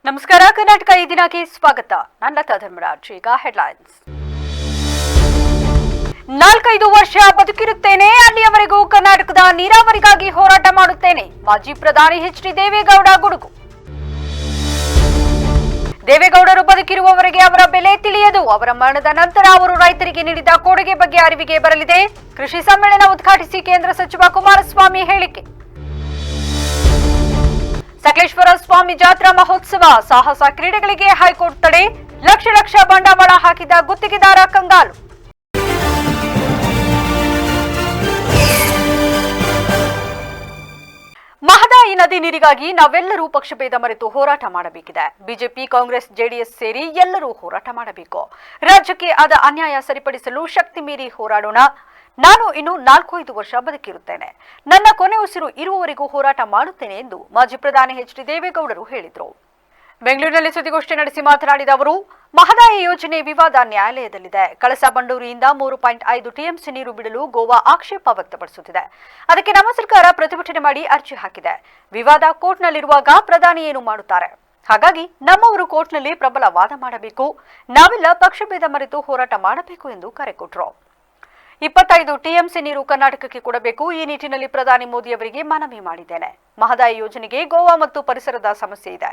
ನಮಸ್ಕಾರ. ಕರ್ನಾಟಕ ಈ ದಿನಕ್ಕೆ ಸ್ವಾಗತ. ನಾನು ಲತಾ ಧರ್ಮರಾಜ್. ಈಗ ಹೆಡ್ಲೈನ್ಸ್. 4-5 ವರ್ಷ ಬದುಕಿರುತ್ತೇನೆ, ಅಲ್ಲಿಯವರೆಗೂ ಕರ್ನಾಟಕದ ನೀರಾವರಿಗಾಗಿ ಹೋರಾಟ ಮಾಡುತ್ತೇನೆ. ಮಾಜಿ ಪ್ರಧಾನಿ ಎಚ್ ಡಿ ದೇವೇಗೌಡ ಗುಡುಗು. ದೇವೇಗೌಡರು ಬದುಕಿರುವವರೆಗೆ ಅವರ ಬೆಲೆ ತಿಳಿಯದು. ಅವರ ಮರಣದ ನಂತರ ಅವರು ರೈತರಿಗೆ ನೀಡಿದ ಕೊಡುಗೆ ಬಗ್ಗೆ ಅರಿವಿಗೆ ಬರಲಿದೆ. ಕೃಷಿ ಸಮ್ಮೇಳನ ಉದ್ಘಾಟಿಸಿ ಕೇಂದ್ರ ಸಚಿವ ಕುಮಾರಸ್ವಾಮಿ ಹೇಳಿಕೆ. ಸಕಲೇಶ್ವರ ಸ್ವಾಮಿ ಜಾತ್ರಾ ಮಹೋತ್ಸವ, ಸಾಹಸ ಕ್ರೀಡೆಗಳಿಗೆ ಹೈಕೋರ್ಟ್ ತಡೆ. ಲಕ್ಷ ಬಂಡವಾಳ ಹಾಕಿದ ಗುತ್ತಿಗೆದಾರ ಕಂಗಾಲು. ಮಹದಾಯಿ ನದಿ ನೀರಿಗಾಗಿ ನಾವೆಲ್ಲರೂ ಪಕ್ಷಭೇದ ಮರೆತು ಹೋರಾಟ ಮಾಡಬೇಕಿದೆ. ಬಿಜೆಪಿ, ಕಾಂಗ್ರೆಸ್, ಜೆಡಿಎಸ್ ಸೇರಿ ಎಲ್ಲರೂ ಹೋರಾಟ ಮಾಡಬೇಕು. ರಾಜ್ಯಕ್ಕೆ ಆದ ಅನ್ಯಾಯ ಸರಿಪಡಿಸಲು ಶಕ್ತಿ ಮೀರಿ ಹೋರಾಡೋಣ. ನಾನು ಇನ್ನು 4-5 ವರ್ಷ ಬದುಕಿರುತ್ತೇನೆ. ನನ್ನ ಕೊನೆ ಉಸಿರು ಇರುವವರೆಗೂ ಹೋರಾಟ ಮಾಡುತ್ತೇನೆ ಎಂದು ಮಾಜಿ ಪ್ರಧಾನಿ ಎಚ್ ಡಿ ದೇವೇಗೌಡರು ಹೇಳಿದರು. ಬೆಂಗಳೂರಿನಲ್ಲಿ ಸುದ್ದಿಗೋಷ್ಠಿ ನಡೆಸಿ ಮಾತನಾಡಿದ ಅವರು, ಮಹದಾಯಿ ಯೋಜನೆ ವಿವಾದ ನ್ಯಾಯಾಲಯದಲ್ಲಿದೆ. ಕಳಸಾ ಬಂಡೂರಿಯಿಂದ 3.5 ಟಿಎಂಸಿ ನೀರು ಬಿಡಲು ಗೋವಾ ಆಕ್ಷೇಪ ವ್ಯಕ್ತಪಡಿಸುತ್ತಿದೆ. ಅದಕ್ಕೆ ನಮ್ಮ ಸರ್ಕಾರ ಪ್ರತಿಭಟನೆ ಮಾಡಿ ಅರ್ಜಿ ಹಾಕಿದೆ. ವಿವಾದ ಕೋರ್ಟ್ನಲ್ಲಿರುವಾಗ ಪ್ರಧಾನಿ ಏನು ಮಾಡುತ್ತಾರೆ? ಹಾಗಾಗಿ ನಮ್ಮವರು ಕೋರ್ಟ್ನಲ್ಲಿ ಪ್ರಬಲ ವಾದ ಮಾಡಬೇಕು. ನಾವೆಲ್ಲ ಪಕ್ಷಭೇದ ಮರೆತು ಹೋರಾಟ ಮಾಡಬೇಕು ಎಂದು ಕರೆ ಕೊಟ್ಟರು. 25 ಟಿಎಂಸಿ ನೀರು ಕರ್ನಾಟಕಕ್ಕೆ ಕೊಡಬೇಕು. ಈ ನಿಟ್ಟಿನಲ್ಲಿ ಪ್ರಧಾನಿ ಮೋದಿ ಅವರಿಗೆ ಮನವಿ ಮಾಡಿದ್ದೇನೆ. ಮಹದಾಯಿ ಯೋಜನೆಗೆ ಗೋವಾ ಮತ್ತು ಪರಿಸರದ ಸಮಸ್ಯೆ ಇದೆ,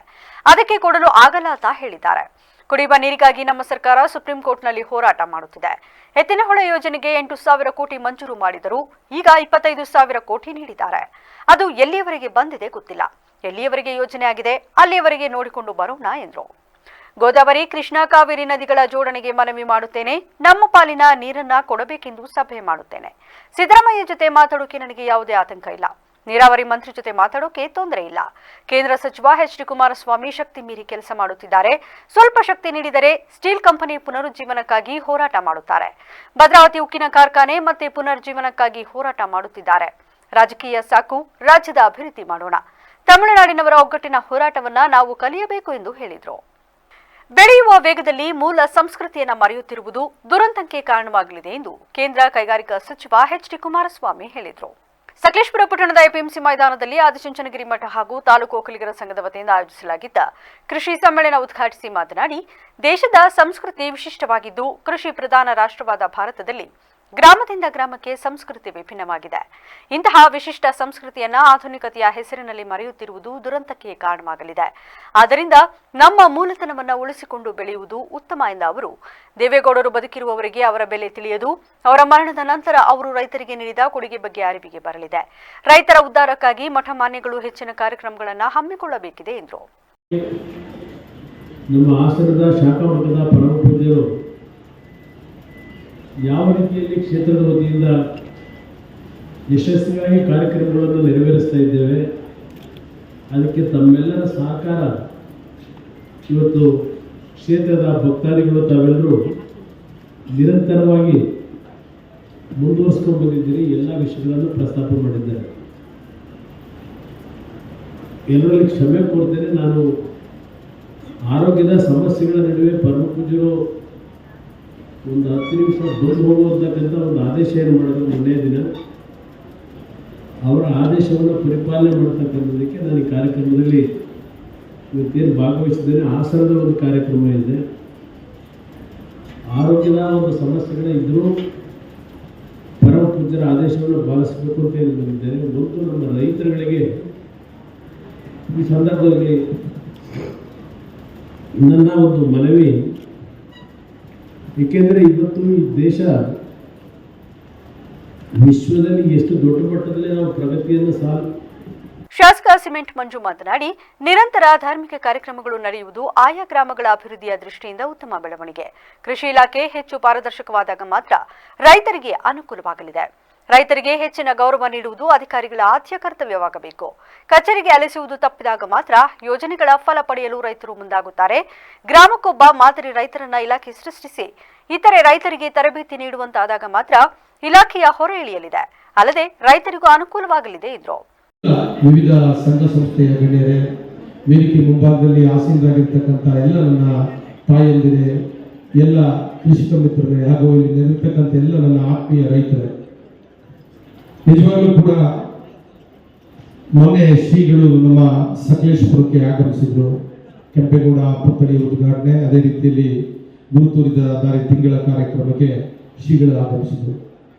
ಅದಕ್ಕೆ ಕೊಡಲು ಆಗಲ್ಲ ಅಂತ ಹೇಳಿದ್ದಾರೆ. ಕುಡಿಯುವ ನೀರಿಗಾಗಿ ನಮ್ಮ ಸರ್ಕಾರ ಸುಪ್ರೀಂ ಕೋರ್ಟ್ನಲ್ಲಿ ಹೋರಾಟ ಮಾಡುತ್ತಿದೆ. ಎತ್ತಿನಹೊಳೆ ಯೋಜನೆಗೆ 8,000 ಕೋಟಿ ಮಂಜೂರು ಮಾಡಿದರು. ಈಗ 25,000 ಕೋಟಿ ನೀಡಿದ್ದಾರೆ. ಅದು ಎಲ್ಲಿಯವರೆಗೆ ಬಂದಿದೆ ಗೊತ್ತಿಲ್ಲ. ಎಲ್ಲಿಯವರೆಗೆ ಯೋಜನೆ ಆಗಿದೆ ಅಲ್ಲಿಯವರೆಗೆ ನೋಡಿಕೊಂಡು ಬರೋಣ ಎಂದರು. ಗೋದಾವರಿ, ಕೃಷ್ಣ, ಕಾವೇರಿ ನದಿಗಳ ಜೋಡಣೆಗೆ ಮನವಿ ಮಾಡುತ್ತೇನೆ. ನಮ್ಮ ಪಾಲಿನ ನೀರನ್ನ ಕೊಡಬೇಕೆಂದು ಸಭೆ ಮಾಡುತ್ತೇನೆ. ಸಿದ್ದರಾಮಯ್ಯ ಜೊತೆ ಮಾತಾಡೋಕೆ ನನಗೆ ಯಾವುದೇ ಆತಂಕ ಇಲ್ಲ. ನೀರಾವರಿ ಮಂತ್ರಿ ಜೊತೆ ಮಾತಾಡೋಕೆ ತೊಂದರೆ ಇಲ್ಲ. ಕೇಂದ್ರ ಸಚಿವ ಎಚ್ ಡಿ ಕುಮಾರಸ್ವಾಮಿ ಶಕ್ತಿ ಮೀರಿ ಕೆಲಸ ಮಾಡುತ್ತಿದ್ದಾರೆ. ಸ್ವಲ್ಪ ಶಕ್ತಿ ನೀಡಿದರೆ ಸ್ಟೀಲ್ ಕಂಪನಿ ಪುನರುಜ್ಜೀವನಕ್ಕಾಗಿ ಹೋರಾಟ ಮಾಡುತ್ತಾರೆ. ಭದ್ರಾವತಿ ಉಕ್ಕಿನ ಕಾರ್ಖಾನೆ ಮತ್ತೆ ಪುನರುಜ್ಜೀವನಕ್ಕಾಗಿ ಹೋರಾಟ ಮಾಡುತ್ತಿದ್ದಾರೆ. ರಾಜಕೀಯ ಸಾಕು, ರಾಜ್ಯದ ಅಭಿವೃದ್ಧಿ ಮಾಡೋಣ. ತಮಿಳುನಾಡಿನವರ ಒಗ್ಗಟ್ಟಿನ ಹೋರಾಟವನ್ನ ನಾವು ಕಲಿಯಬೇಕು ಎಂದು ಹೇಳಿದರು. ಬೆಳೆಯುವ ವೇಗದಲ್ಲಿ ಮೂಲ ಸಂಸ್ಕೃತಿಯನ್ನು ಮರೆಯುತ್ತಿರುವುದು ದುರಂತಕ್ಕೆ ಕಾರಣವಾಗಲಿದೆ ಎಂದು ಕೇಂದ್ರ ಕೈಗಾರಿಕಾ ಸಚಿವ ಎಚ್ ಡಿ ಕುಮಾರಸ್ವಾಮಿ ಹೇಳಿದರು. ಸಕಲೇಶ್ಪುರ ಪಟ್ಟಣದ ಎಪಿಎಂಸಿ ಮೈದಾನದಲ್ಲಿ ಆದಿಚುಂಚನಗಿರಿ ಮಠ ಹಾಗೂ ತಾಲೂಕು ಒಕ್ಕಲಿಗರ ಸಂಘದ ವತಿಯಿಂದ ಆಯೋಜಿಸಲಾಗಿದ್ದ ಕೃಷಿ ಸಮ್ಮೇಳನ ಉದ್ಘಾಟಿಸಿ ಮಾತನಾಡಿ, ದೇಶದ ಸಂಸ್ಕೃತಿ ವಿಶಿಷ್ಟವಾಗಿದ್ದು, ಕೃಷಿ ಪ್ರಧಾನ ರಾಷ್ಟ್ರವಾದ ಭಾರತದಲ್ಲಿ ಗ್ರಾಮದಿಂದ ಗ್ರಾಮಕ್ಕೆ ಸಂಸ್ಕೃತಿ ವಿಭಿನ್ನವಾಗಿದೆ. ಇಂತಹ ವಿಶಿಷ್ಟ ಸಂಸ್ಕೃತಿಯನ್ನ ಆಧುನಿಕತೆಯ ಹೆಸರಿನಲ್ಲಿ ಮರೆಯುತ್ತಿರುವುದು ದುರಂತಕ್ಕೆ ಕಾರಣವಾಗಲಿದೆ. ಆದ್ದರಿಂದ ನಮ್ಮ ಮೂಲತನವನ್ನು ಉಳಿಸಿಕೊಂಡು ಬೆಳೆಯುವುದು ಉತ್ತಮ ಎಂದ ಅವರು, ದೇವೇಗೌಡರು ಬದುಕಿರುವವರೆಗೆ ಅವರ ಬೆಲೆ ತಿಳಿಯದು. ಅವರ ಮರಣದ ನಂತರ ಅವರು ರೈತರಿಗೆ ನೀಡಿದ ಕೊಡುಗೆ ಬಗ್ಗೆ ಅರಿವಿಗೆ ಬರಲಿದೆ. ರೈತರ ಉದ್ಧಾರಕ್ಕಾಗಿ ಮಠ ಮಾನ್ಯಗಳು ಹೆಚ್ಚಿನ ಕಾರ್ಯಕ್ರಮಗಳನ್ನು ಹಮ್ಮಿಕೊಳ್ಳಬೇಕಿದೆ ಎಂದರು. ನಮ್ಮ ಹಾಸನದ ಶಾಖಾ ಮಠದ ಪರಮ ಪೂಜ್ಯರು ಯಾವ ರೀತಿಯಲ್ಲಿ ಕ್ಷೇತ್ರದ ವತಿಯಿಂದ ಯಶಸ್ವಿಯಾಗಿ ಕಾರ್ಯಕ್ರಮಗಳನ್ನು ನೆರವೇರಿಸ್ತಾ ಇದ್ದೇವೆ, ಅದಕ್ಕೆ ತಮ್ಮೆಲ್ಲರ ಸಹಕಾರ ಇವತ್ತು ಕ್ಷೇತ್ರದ ಭಕ್ತಾದಿಗಳು ತಾವೆಲ್ಲರೂ ನಿರಂತರವಾಗಿ ಮುಂದುವರಿಸ್ಕೊಂಡು ಬಂದಿದ್ದೀರಿ. ಎಲ್ಲ ವಿಷಯಗಳನ್ನು ಪ್ರಸ್ತಾಪ ಮಾಡಿದ್ದಾರೆ. ಎಲ್ಲರಲ್ಲಿ ಕ್ಷಮೆ ಕೋರ್ತೇನೆ. ನಾನು ಆರೋಗ್ಯದ ಸಮಸ್ಯೆಗಳ ನಡುವೆ ಪರಮ ಪೂಜ್ಯರು ಒಂದು 10 ನಿಮಿಷ ಬಂದು ಹೋಗುವಂತಕ್ಕಂಥ ಒಂದು ಆದೇಶ ಏನು ಮಾಡಿದ್ರು ಮೊನ್ನೆ ದಿನ, ಅವರ ಆದೇಶವನ್ನು ಪರಿಪಾಲನೆ ಮಾಡ್ತಕ್ಕಂಥದ್ದಕ್ಕೆ ನಾನು ಈ ಕಾರ್ಯಕ್ರಮದಲ್ಲಿ ಇವತ್ತೇನು ಭಾಗವಹಿಸಿದ್ದೇನೆ. ಹಾಸನದ ಒಂದು ಕಾರ್ಯಕ್ರಮ ಇದೆ. ಆರೋಗ್ಯದ ಒಂದು ಸಮಸ್ಯೆಗಳ ಇದ್ದರೂ ಪರಮ ಪೂಜ್ಯರ ಆದೇಶವನ್ನು ಪಾಲಿಸಬೇಕು ಅಂತ ಹೇಳಿ ಬಂದಿದ್ದೇನೆ. ಒಂದು ನಮ್ಮ ರೈತರುಗಳಿಗೆ ಈ ಸಂದರ್ಭದಲ್ಲಿ ನನ್ನ ಒಂದು ಮನವಿ, ಏಕೆಂದರೆ ಇವತ್ತು ಈ ದೇಶ ವಿಶ್ವದಲ್ಲಿ ಎಷ್ಟು ದೊಡ್ಡ ಮಟ್ಟದಲ್ಲಿ ನಾವು ಪ್ರಗತಿಯನ್ನು ಶಾಸಕ ಸಿಮೆಂಟ್ ಮಂಜು ಮಾತನಾಡಿ, ನಿರಂತರ ಧಾರ್ಮಿಕ ಕಾರ್ಯಕ್ರಮಗಳು ನಡೆಯುವುದು ಆಯಾ ಗ್ರಾಮಗಳ ಅಭಿವೃದ್ಧಿಯ ದೃಷ್ಟಿಯಿಂದ ಉತ್ತಮ ಬೆಳವಣಿಗೆ. ಕೃಷಿ ಇಲಾಖೆ ಹೆಚ್ಚು ಪಾರದರ್ಶಕವಾದಾಗ ಮಾತ್ರ ರೈತರಿಗೆ ಅನುಕೂಲವಾಗಲಿದೆ. ರೈತರಿಗೆ ಹೆಚ್ಚಿನ ಗೌರವ ನೀಡುವುದು ಅಧಿಕಾರಿಗಳ ಆದ್ಯ ಕರ್ತವ್ಯವಾಗಬೇಕು. ಕಚೇರಿಗೆ ಅಲೆಸುವುದು ತಪ್ಪಿದಾಗ ಮಾತ್ರ ಯೋಜನೆಗಳ ಫಲ ಪಡೆಯಲು ರೈತರು ಮುಂದಾಗುತ್ತಾರೆ. ಗ್ರಾಮಕ್ಕೊಬ್ಬ ಮಾದರಿ ರೈತರನ್ನ ಇಲಾಖೆ ಸೃಷ್ಟಿಸಿ ಇತರೆ ರೈತರಿಗೆ ತರಬೇತಿ ನೀಡುವಂತಾದಾಗ ಮಾತ್ರ ಇಲಾಖೆಯ ಹೊರೆ ಇಳಿಯಲಿದೆ. ಅಲ್ಲದೆ ರೈತರಿಗೂ ಅನುಕೂಲವಾಗಲಿದೆ ಎಂದರು. ವಿವಿಧ ಸಂಘ ಸಂಸ್ಥೆಯ ಗಣ್ಯರೇ, ವೇದಿಕೆ ಮುಂಭಾಗದಲ್ಲಿ ಆಸೀನರಾಗಿರ್ತಕ್ಕಂಥ ಎಲ್ಲ ನನ್ನ ತಾಯಂದಿರೇ, ಎಲ್ಲ ಕೃಷಿಕ ಮಿತ್ರರೇ ಹಾಗೂ ಇಲ್ಲಿ ನೆರೆದಿರ್ತಕ್ಕಂಥ ಎಲ್ಲ ನನ್ನ ಆತ್ಮೀಯ ರೈತರೇ, ನಿಜವಾಗ್ಲೂ ಕೂಡ ಮೊನ್ನೆ ಶ್ರೀಗಳು ನಮ್ಮ ಸಕಲೇಶ್ಪುರಕ್ಕೆ ಆಗಮಿಸಿದ್ರು. ಕೆಂಪೇಗೌಡ ಪುತ್ಥಳಿ ಉದ್ಘಾಟನೆ, ಅದೇ ರೀತಿಯಲ್ಲಿ ಗುರು ತೋರಿದ ದಾರಿ ತಿಂಗಳ ಕಾರ್ಯಕ್ರಮಕ್ಕೆ ಶ್ರೀಗಳು ಆಗಮಿಸಿದರು.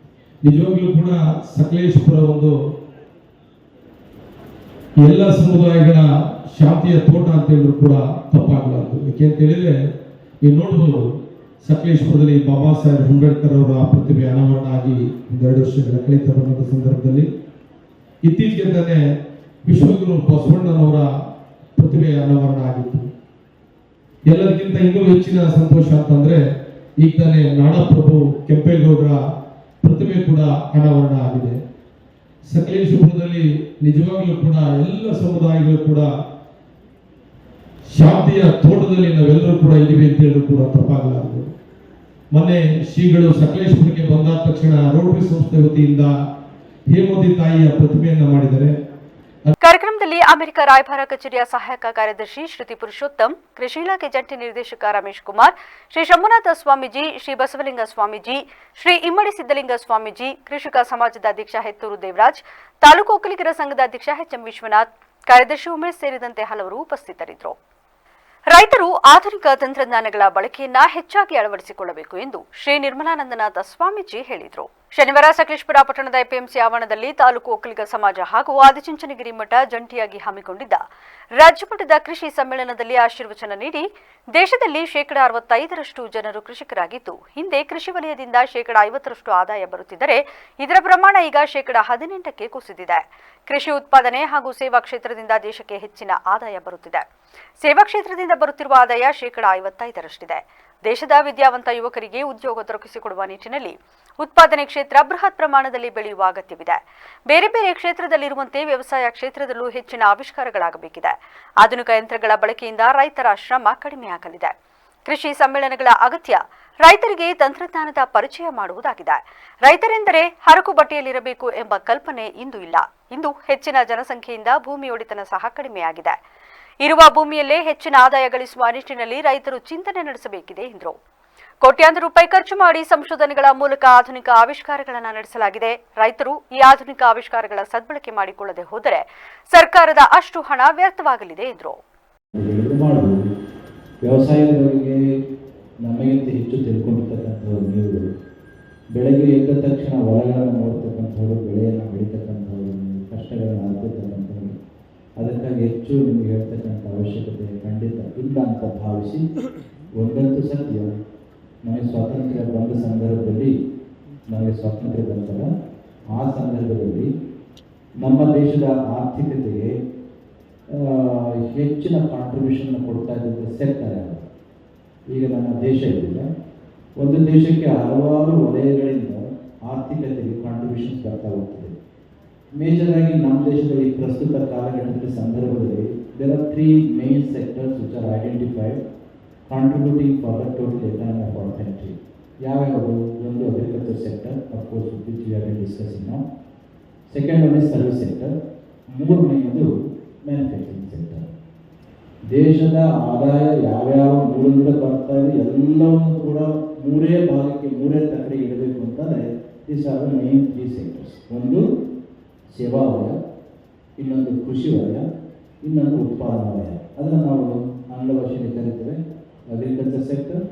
ನಿಜವಾಗ್ಲೂ ಕೂಡ ಸಕಲೇಶಪುರ ಒಂದು ಎಲ್ಲ ಸಮುದಾಯಗಳ ಶಾಂತಿಯ ತೋಟ ಅಂತ ಹೇಳಿದ್ರು ಕೂಡ ತಪ್ಪಾಗಲಾರದು. ಯಾಕೆ ಅಂತ ಹೇಳಿದ್ರೆ ನೀವು ನೋಡ್ಬೋದು, ಸಕಲೇಶಪುರದಲ್ಲಿ ಬಾಬಾ ಸಾಹೇಬ್ ಅಂಬೇಡ್ಕರ್ ಅವರ ಪ್ರತಿಭೆ ಅನಾವರಣ ಆಗಿ 2 ವರ್ಷಗಳ ಕಳೀತಾ ಬಂದಂಥ ಸಂದರ್ಭದಲ್ಲಿ ಇತ್ತೀಚೆಗೆ ತಾನೇ ವಿಶ್ವಗುರು ಬಸವಣ್ಣನವರ ಪ್ರತಿಭೆ ಅನಾವರಣ ಆಗಿತ್ತು. ಎಲ್ಲರಿಗಿಂತ ಇನ್ನೂ ಹೆಚ್ಚಿನ ಸಂತೋಷ ಅಂತಂದ್ರೆ ಈಗ ತಾನೇ ನಾಡಪ್ರಭು ಕೆಂಪೇಗೌಡರ ಪ್ರತಿಭೆ ಕೂಡ ಅನಾವರಣ ಆಗಿದೆ. ಸಕಲೇಶಪುರದಲ್ಲಿ ನಿಜವಾಗ್ಲೂ ಕೂಡ ಎಲ್ಲ ಸಮುದಾಯಗಳು ಕೂಡ ಶಾಂತಿಯ ತೋಟದಲ್ಲಿ ನಾವೆಲ್ಲರೂ ಕೂಡ ಇದ್ದೀವಿ ಅಂತ ಹೇಳಿದ್ರು ಕೂಡ ತಪ್ಪಾಗಲಾರದು. ಮೊನ್ನೆ ಶ್ರೀಗಳು ಸಕಲೇಶಪುರಕ್ಕೆ ಬಂದಾದ ತಕ್ಷಣ ರೋಟರಿ ಸಂಸ್ಥೆ ವತಿಯಿಂದ ಹೇಮಾವತಿ ತಾಯಿಯ ಪ್ರತಿಮೆಯನ್ನ ಮಾಡಿದ್ದಾರೆ. ಕಾರ್ಯಕ್ರಮದಲ್ಲಿ ಅಮೆರಿಕ ರಾಯಭಾರ ಕಚೇರಿಯ ಸಹಾಯಕ ಕಾರ್ಯದರ್ಶಿ ಶ್ರುತಿ ಪುರುಷೋತ್ತಮ್, ಕೃಷಿ ಇಲಾಖೆ ಜಂಟಿ ನಿರ್ದೇಶಕ ರಮೇಶ್ ಕುಮಾರ್, ಶ್ರೀ ಶಂಭುನಾಥ ಸ್ವಾಮೀಜಿ, ಶ್ರೀ ಬಸವಲಿಂಗ ಸ್ವಾಮೀಜಿ, ಶ್ರೀ ಇಮ್ಮಡಿ ಸಿದ್ದಲಿಂಗ ಸ್ವಾಮೀಜಿ, ಕೃಷಿಕ ಸಮಾಜದ ಅಧ್ಯಕ್ಷ ಹೆತ್ತೂರು ದೇವರಾಜ್, ತಾಲೂಕು ಒಕ್ಕಲಿಗರ ಸಂಘದ ಅಧ್ಯಕ್ಷ ಎಚ್ಎಂ ವಿಶ್ವನಾಥ್, ಕಾರ್ಯದರ್ಶಿ ಉಮೇಶ್ ಸೇರಿದಂತೆ ಹಲವರು ಉಪಸ್ಥಿತರಿದ್ದರು. ರೈತರು ಆಧುನಿಕ ತಂತ್ರಜ್ಞಾನಗಳ ಬಳಕೆಯನ್ನ ಹೆಚ್ಚಾಗಿ ಅಳವಡಿಸಿಕೊಳ್ಳಬೇಕು ಎಂದು ಶ್ರೀ ನಿರ್ಮಲಾನಂದನಾಥ ಸ್ವಾಮೀಜಿ ಹೇಳಿದರು. ಶನಿವಾರ ಸಕಲೇಶಪುರ ಪಟ್ಟಣದ ಎಪಿಎಂಸಿ ಆವರಣದಲ್ಲಿ ತಾಲೂಕು ಒಕ್ಕಲಿಗ ಸಮಾಜ ಹಾಗೂ ಆದಿಚುಂಚನಗಿರಿ ಮಠ ಜಂಟಿಯಾಗಿ ಹಮ್ಮಿಕೊಂಡಿದ್ದ ರಾಜ್ಯಮಟ್ಟದ ಕೃಷಿ ಸಮ್ಮೇಳನದಲ್ಲಿ ಆಶೀರ್ವಚನ ನೀಡಿ, ದೇಶದಲ್ಲಿ 65% ಜನರು ಕೃಷಿಕರಾಗಿದ್ದು, ಹಿಂದೆ ಕೃಷಿ ವಲಯದಿಂದ 50% ಆದಾಯ ಬರುತ್ತಿದ್ದರೆ ಇದರ ಪ್ರಮಾಣ ಈಗ 18% ಕುಸಿದಿದೆ. ಕೃಷಿ ಉತ್ಪಾದನೆ ಹಾಗೂ ಸೇವಾ ಕ್ಷೇತ್ರದಿಂದ ದೇಶಕ್ಕೆ ಹೆಚ್ಚಿನ ಆದಾಯ ಬರುತ್ತಿದೆ. ಸೇವಾ ಕ್ಷೇತ್ರದಿಂದ ಬರುತ್ತಿರುವ ಆದಾಯ 55%ರಷ್ಟಿದೆ. ದೇಶದ ವಿದ್ಯಾವಂತ ಯುವಕರಿಗೆ ಉದ್ಯೋಗ ದೊರಕಿಸಿಕೊಡುವ ನಿಟ್ಟಿನಲ್ಲಿ ಉತ್ಪಾದನೆ ಕ್ಷೇತ್ರ ಬೃಹತ್ ಪ್ರಮಾಣದಲ್ಲಿ ಬೆಳೆಯುವ ಅಗತ್ಯವಿದೆ. ಬೇರೆ ಬೇರೆ ಕ್ಷೇತ್ರದಲ್ಲಿರುವಂತೆ ವ್ಯವಸಾಯ ಕ್ಷೇತ್ರದಲ್ಲೂ ಹೆಚ್ಚಿನ ಆವಿಷ್ಕಾರಗಳಾಗಬೇಕಿದೆ. ಆಧುನಿಕ ಯಂತ್ರಗಳ ಬಳಕೆಯಿಂದ ರೈತರ ಶ್ರಮ ಕಡಿಮೆಯಾಗಲಿದೆ. ಕೃಷಿ ಸಮ್ಮೇಳನಗಳ ಅಗತ್ಯ ರೈತರಿಗೆ ತಂತ್ರಜ್ಞಾನದ ಪರಿಚಯ ಮಾಡುವುದಾಗಿದೆ. ರೈತರೆಂದರೆ ಹರಕು ಬಟ್ಟೆಯಲ್ಲಿರಬೇಕು ಎಂಬ ಕಲ್ಪನೆ ಇಂದು ಇಲ್ಲ. ಇಂದು ಹೆಚ್ಚಿನ ಜನಸಂಖ್ಯೆಯಿಂದ ಭೂಮಿ ಒಡೆತನ ಸಹ ಕಡಿಮೆಯಾಗಿದೆ. ಇರುವ ಭೂಮಿಯಲ್ಲೇ ಹೆಚ್ಚಿನ ಆದಾಯ ಗಳಿಸುವ ನಿಟ್ಟಿನಲ್ಲಿ ರೈತರು ಚಿಂತನೆ ನಡೆಸಬೇಕಿದೆ ಎಂದರು. ಕೋಟ್ಯಾಂತರ ರೂಪಾಯಿ ಖರ್ಚು ಮಾಡಿ ಸಂಶೋಧನೆಗಳ ಮೂಲಕ ಆಧುನಿಕ ಆವಿಷ್ಕಾರಗಳನ್ನು ನಡೆಸಲಾಗಿದೆ. ರೈತರು ಈ ಆಧುನಿಕ ಆವಿಷ್ಕಾರಗಳ ಸದ್ಬಳಕೆ ಮಾಡಿಕೊಳ್ಳದೆ ಹೋದರೆ ಸರ್ಕಾರದ ಅಷ್ಟು ಹಣ ವ್ಯರ್ಥವಾಗಲಿದೆ ಎಂದರು. ವ್ಯವಸಾಯದ ಬಗ್ಗೆ ನಮಗಿಂತ ಹೆಚ್ಚು ತಿಳ್ಕೊಂಡಿರ್ತಕ್ಕಂಥವ್ರು ನೀವು. ಬೆಳಗ್ಗೆ ಎದ್ದ ತಕ್ಷಣ ಹೊಲಗಳನ್ನು ನೋಡ್ತಕ್ಕಂಥವ್ರು, ಬೆಳೆಯನ್ನು ಬೆಳೀತಕ್ಕಂಥವ್ರು, ಕಷ್ಟಗಳನ್ನು ಅರ್ಥತಕ್ಕಂಥವ್ರು. ಅದಕ್ಕಾಗಿ ಹೆಚ್ಚು ನಿಮಗೆ ಹೇಳ್ತಕ್ಕಂಥ ಅವಶ್ಯಕತೆ ಖಂಡಿತ ಇಲ್ಲ ಅಂತ ಭಾವಿಸಿ, ಒಂದಂತೂ ಸತ್ಯ, ನಮಗೆ ಸ್ವಾತಂತ್ರ್ಯ ಬಂದ ಸಂದರ್ಭದಲ್ಲಿ, ನಮಗೆ ಸ್ವಾತಂತ್ರ್ಯ ಬಂದಾಗ ಆ ಸಂದರ್ಭದಲ್ಲಿ ನಮ್ಮ ದೇಶದ ಆರ್ಥಿಕತೆಗೆ ಹೆಚ್ಚಿನ ಕಾಂಟ್ರಿಬ್ಯೂಷನ್ ಕೊಡ್ತಾ ಇದ್ದಂಥ ಸೆಕ್ಟರ್ ಯಾವುದು. ಈಗ ನಮ್ಮ ದೇಶ ಇದೆಯಲ್ಲ, ಒಂದು ದೇಶಕ್ಕೆ ಹಲವಾರು ವಲಯಗಳಿಂದ ಆರ್ಥಿಕತೆಗೆ ಕಾಂಟ್ರಿಬ್ಯೂಷನ್ಸ್ ಬರ್ತಾ ಹೋಗ್ತದೆ. ಮೇಜರ್ ಆಗಿ ನಮ್ಮ ದೇಶದಲ್ಲಿ ಪ್ರಸ್ತುತ ಕಾಲಘಟ್ಟದ ಸಂದರ್ಭದಲ್ಲಿ there are 3 main sectors which are identified contributing for the total economy of our country. ಯಾವ್ಯಾವುದು? ಒಂದು agriculture sector, of course which we are discussing now. Second one is service sector. ಮೂರನೆಯದು ಮ್ಯಾನುಫ್ಯಾಕ್ಚರಿಂಗ್ ಸೆಕ್ಟರ್. ದೇಶದ ಆದಾಯ ಯಾವ್ಯಾವ ಮೂಲದಿಂದ ಬರ್ತಾ ಇದೆ ಎಲ್ಲವನ್ನು ಕೂಡ ಮೂರೇ ಭಾಗಕ್ಕೆ, ಮೂರೇ ತಕ್ಕಡೆ ಇಡಬೇಕು ಅಂತಂದರೆ these are the main 3 sectors. ಒಂದು ಸೇವಾ ವಲಯ, ಇನ್ನೊಂದು ಕೃಷಿ ವಲಯ, ಇನ್ನೊಂದು ಉತ್ಪಾದನಾ ವಲಯ. ಅದನ್ನು ನಾವು ಆಂಗ್ಲ ಭಾಷೆಯಲ್ಲಿ ಕರೀತೇವೆ ಅಗ್ರಿಕಲ್ಚರ್ ಸೆಕ್ಟರ್.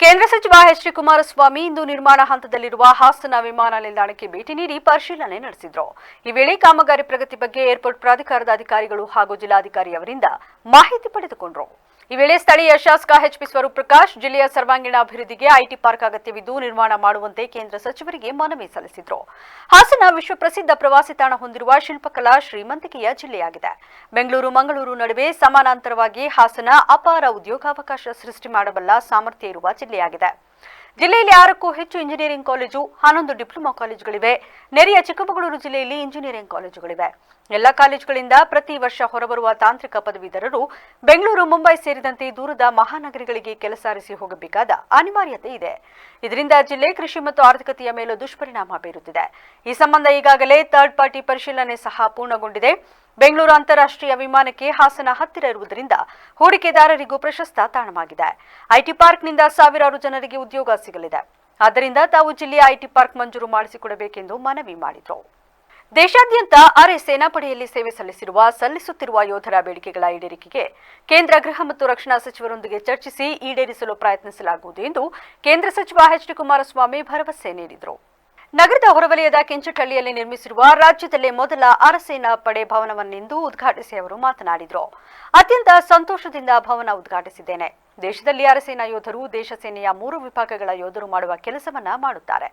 ಕೇಂದ್ರ ಸಚಿವ ಎಚ್ ಡಿ ಕುಮಾರಸ್ವಾಮಿ ಇಂದು ನಿರ್ಮಾಣ ಹಂತದಲ್ಲಿರುವ ಹಾಸನ ವಿಮಾನ ನಿಲ್ದಾಣಕ್ಕೆ ಭೇಟಿ ನೀಡಿ ಪರಿಶೀಲನೆ ನಡೆಸಿದರು. ಈ ವೇಳೆ ಕಾಮಗಾರಿ ಪ್ರಗತಿ ಬಗ್ಗೆ ಏರ್ಪೋರ್ಟ್ ಪ್ರಾಧಿಕಾರದ ಅಧಿಕಾರಿಗಳು ಹಾಗೂ ಜಿಲ್ಲಾಧಿಕಾರಿ ಅವರಿಂದ ಮಾಹಿತಿ ಪಡೆದುಕೊಂಡರು. ಈ ವೇಳೆ ಸ್ಥಳೀಯ ಶಾಸಕ ಎಚ್ಪಿ ಸ್ವರೂಪ್ ಪ್ರಕಾಶ್ ಜಿಲ್ಲೆಯ ಸರ್ವಾಂಗೀಣ ಅಭಿವೃದ್ಧಿಗೆ ಐಟಿ ಪಾರ್ಕ್ ಅಗತ್ಯವಿದ್ದು ನಿರ್ಮಾಣ ಮಾಡುವಂತೆ ಕೇಂದ್ರ ಸಚಿವರಿಗೆ ಮನವಿ ಸಲ್ಲಿಸಿದರು. ಹಾಸನ ವಿಶ್ವ ಪ್ರಸಿದ್ಧ ಪ್ರವಾಸಿ ತಾಣ ಹೊಂದಿರುವ ಶಿಲ್ಪಕಲಾ ಶ್ರೀಮಂತಿಕೆಯ ಜಿಲ್ಲೆಯಾಗಿದೆ. ಬೆಂಗಳೂರು ಮಂಗಳೂರು ನಡುವೆ ಸಮಾನಾಂತರವಾಗಿ ಹಾಸನ ಅಪಾರ ಉದ್ಯೋಗಾವಕಾಶ ಸೃಷ್ಟಿ ಮಾಡಬಲ್ಲ ಸಾಮರ್ಥ್ಯ ಇರುವ ಜಿಲ್ಲೆಯಾಗಿದೆ. ಜಿಲ್ಲೆಯಲ್ಲಿ 6ಕ್ಕೂ ಹೆಚ್ಚು ಇಂಜಿನಿಯರಿಂಗ್ ಕಾಲೇಜು, 11 ಡಿಪ್ಲೊಮಾ ಕಾಲೇಜುಗಳಿವೆ. ನೆರೆಯ ಚಿಕ್ಕಮಗಳೂರು ಜಿಲ್ಲೆಯಲ್ಲಿ ಇಂಜಿನಿಯರಿಂಗ್ ಕಾಲೇಜುಗಳಿವೆ. ಎಲ್ಲ ಕಾಲೇಜುಗಳಿಂದ ಪ್ರತಿ ವರ್ಷ ಹೊರಬರುವ ತಾಂತ್ರಿಕ ಪದವೀಧರರು ಬೆಂಗಳೂರು, ಮುಂಬೈ ಸೇರಿದಂತೆ ದೂರದ ಮಹಾನಗರಗಳಿಗೆ ಕೆಲಸ ಅರಸಿ ಹೋಗಬೇಕಾದ ಅನಿವಾರ್ಯತೆ ಇದೆ. ಇದರಿಂದ ಜಿಲ್ಲೆ ಕೃಷಿ ಮತ್ತು ಆರ್ಥಿಕತೆಯ ಮೇಲೂ ದುಷ್ಪರಿಣಾಮ ಬೀರುತ್ತಿದೆ. ಈ ಸಂಬಂಧ ಈಗಾಗಲೇ ಥರ್ಡ್ ಪಾರ್ಟಿ ಪರಿಶೀಲನೆ ಸಹ ಪೂರ್ಣಗೊಂಡಿದೆ. ಬೆಂಗಳೂರು ಅಂತಾರಾಷ್ಟ್ರೀಯ ವಿಮಾನಕ್ಕೆ ಹಾಸನ ಹತ್ತಿರ ಇರುವುದರಿಂದ ಹೂಡಿಕೆದಾರರಿಗೂ ಪ್ರಶಸ್ತ ತಾಣವಾಗಿದೆ. ಐಟಿ ಪಾರ್ಕ್ನಿಂದ ಸಾವಿರಾರು ಜನರಿಗೆ ಉದ್ಯೋಗ ಸಿಗಲಿದೆ. ಆದ್ದರಿಂದ ತಾವು ಜಿಲ್ಲೆಯ ಐಟಿ ಪಾರ್ಕ್ ಮಂಜೂರು ಮಾಡಿಸಿಕೊಡಬೇಕೆಂದು ಮನವಿ ಮಾಡಿದರು. ದೇಶಾದ್ಯಂತ ಅರೆ ಸೇನಾಪಡೆಯಲ್ಲಿ ಸೇವೆ ಸಲ್ಲಿಸುತ್ತಿರುವ ಯೋಧರ ಬೇಡಿಕೆಗಳ ಈಡೇರಿಕೆಗೆ ಕೇಂದ್ರ ಗೃಹ ಮತ್ತು ರಕ್ಷಣಾ ಸಚಿವರೊಂದಿಗೆ ಚರ್ಚಿಸಿ ಈಡೇರಿಸಲು ಪ್ರಯತ್ನಿಸಲಾಗುವುದು ಎಂದು ಕೇಂದ್ರ ಸಚಿವ ಎಚ್.ಡಿ. ಕುಮಾರಸ್ವಾಮಿ ಭರವಸೆ ನೀಡಿದರು. ನಗರದ ಹೊರವಲಯದ ಕೆಂಚಟಹಳ್ಳಿಯಲ್ಲಿ ನಿರ್ಮಿಸಿರುವ ರಾಜ್ಯದಲ್ಲೇ ಮೊದಲ ಅರಸೇನಾ ಪಡೆ ಭವನವನ್ನಿಂದು ಉದ್ಘಾಟಿಸಿ ಅವರು ಮಾತನಾಡಿದರು. ಅತ್ಯಂತ ಸಂತೋಷದಿಂದ ಭವನ ಉದ್ಘಾಟಿಸಿದ್ದೇನೆ. ದೇಶದಲ್ಲಿ ಅರಸೇನಾ ಯೋಧರು ದೇಶ ಸೇನೆಯ 3 ವಿಭಾಗಗಳ ಯೋಧರು ಮಾಡುವ ಕೆಲಸವನ್ನ ಮಾಡುತ್ತಾರೆ.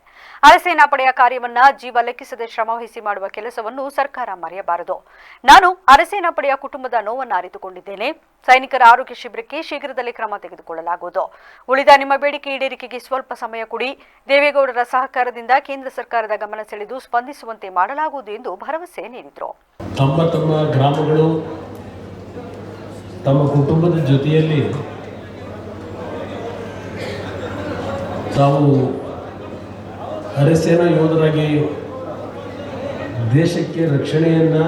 ಅರಸೇನಾ ಪಡೆಯ ಕಾರ್ಯವನ್ನ ಜೀವ ಲೆಕ್ಕಿಸದೆ ಶ್ರಮವಹಿಸಿ ಮಾಡುವ ಕೆಲಸವನ್ನು ಸರ್ಕಾರ ಮರೆಯಬಾರದು. ನಾನು ಅರಸೇನಾ ಪಡೆಯ ಕುಟುಂಬದ ನೋವನ್ನು ಅರಿತುಕೊಂಡಿದ್ದೇನೆ. ಸೈನಿಕರ ಆರೋಗ್ಯ ಶಿಬಿರಕ್ಕೆ ಶೀಘ್ರದಲ್ಲೇ ಕ್ರಮ ತೆಗೆದುಕೊಳ್ಳಲಾಗುವುದು. ಉಳಿದ ನಿಮ್ಮ ಬೇಡಿಕೆ ಈಡೇರಿಕೆಗೆ ಸ್ವಲ್ಪ ಸಮಯ ಕೊಡಿ. ದೇವೇಗೌಡರ ಸಹಕಾರದಿಂದ ಕೇಂದ್ರ ಸರ್ಕಾರದ ಗಮನ ಸೆಳೆದು ಸ್ಪಂದಿಸುವಂತೆ ಮಾಡಲಾಗುವುದು ಎಂದು ಭರವಸೆ ನೀಡಿದರು. ತಮ್ಮ ಗ್ರಾಮಗಳು ತಮ್ಮ ಕುಟುಂಬದ ಜೊತೆಯಲ್ಲಿ ತಾವು ಅರೆಸೇನಾ ಯೋಧರಾಗಿ ದೇಶಕ್ಕೆ ರಕ್ಷಣೆಯನ್ನು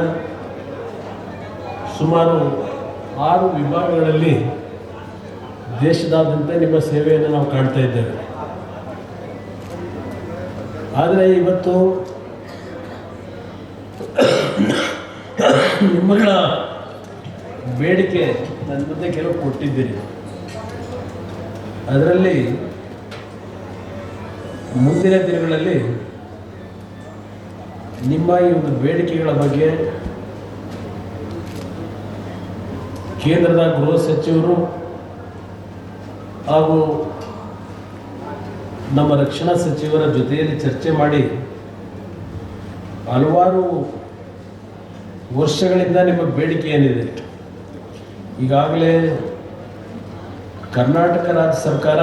ಸುಮಾರು 6 ವಿಭಾಗಗಳಲ್ಲಿ ದೇಶದಾದ್ಯಂತ ನಿಮ್ಮ ಸೇವೆಯನ್ನು ನಾವು ಕಾಣ್ತಾ ಇದ್ದೇವೆ. ಆದರೆ ಇವತ್ತು ನಿಮ್ಮಗಳ ಬೇಡಿಕೆ ನನ್ನ ಮುಂದೆ ಕೆಲವು ಕೊಟ್ಟಿದ್ದೀರಿ. ಅದರಲ್ಲಿ ಮುಂದಿನ ದಿನಗಳಲ್ಲಿ ನಿಮ್ಮ ಈ ಒಂದು ಬೇಡಿಕೆಗಳ ಬಗ್ಗೆ ಕೇಂದ್ರದ ಗೃಹ ಸಚಿವರು ಹಾಗೂ ನಮ್ಮ ರಕ್ಷಣಾ ಸಚಿವರ ಜೊತೆಯಲ್ಲಿ ಚರ್ಚೆ ಮಾಡಿ ಹಲವಾರು ವರ್ಷಗಳಿಂದ ನಿಮ್ಮ ಬೇಡಿಕೆ ಏನಿದೆ, ಈಗಾಗಲೇ ಕರ್ನಾಟಕ ರಾಜ್ಯ ಸರ್ಕಾರ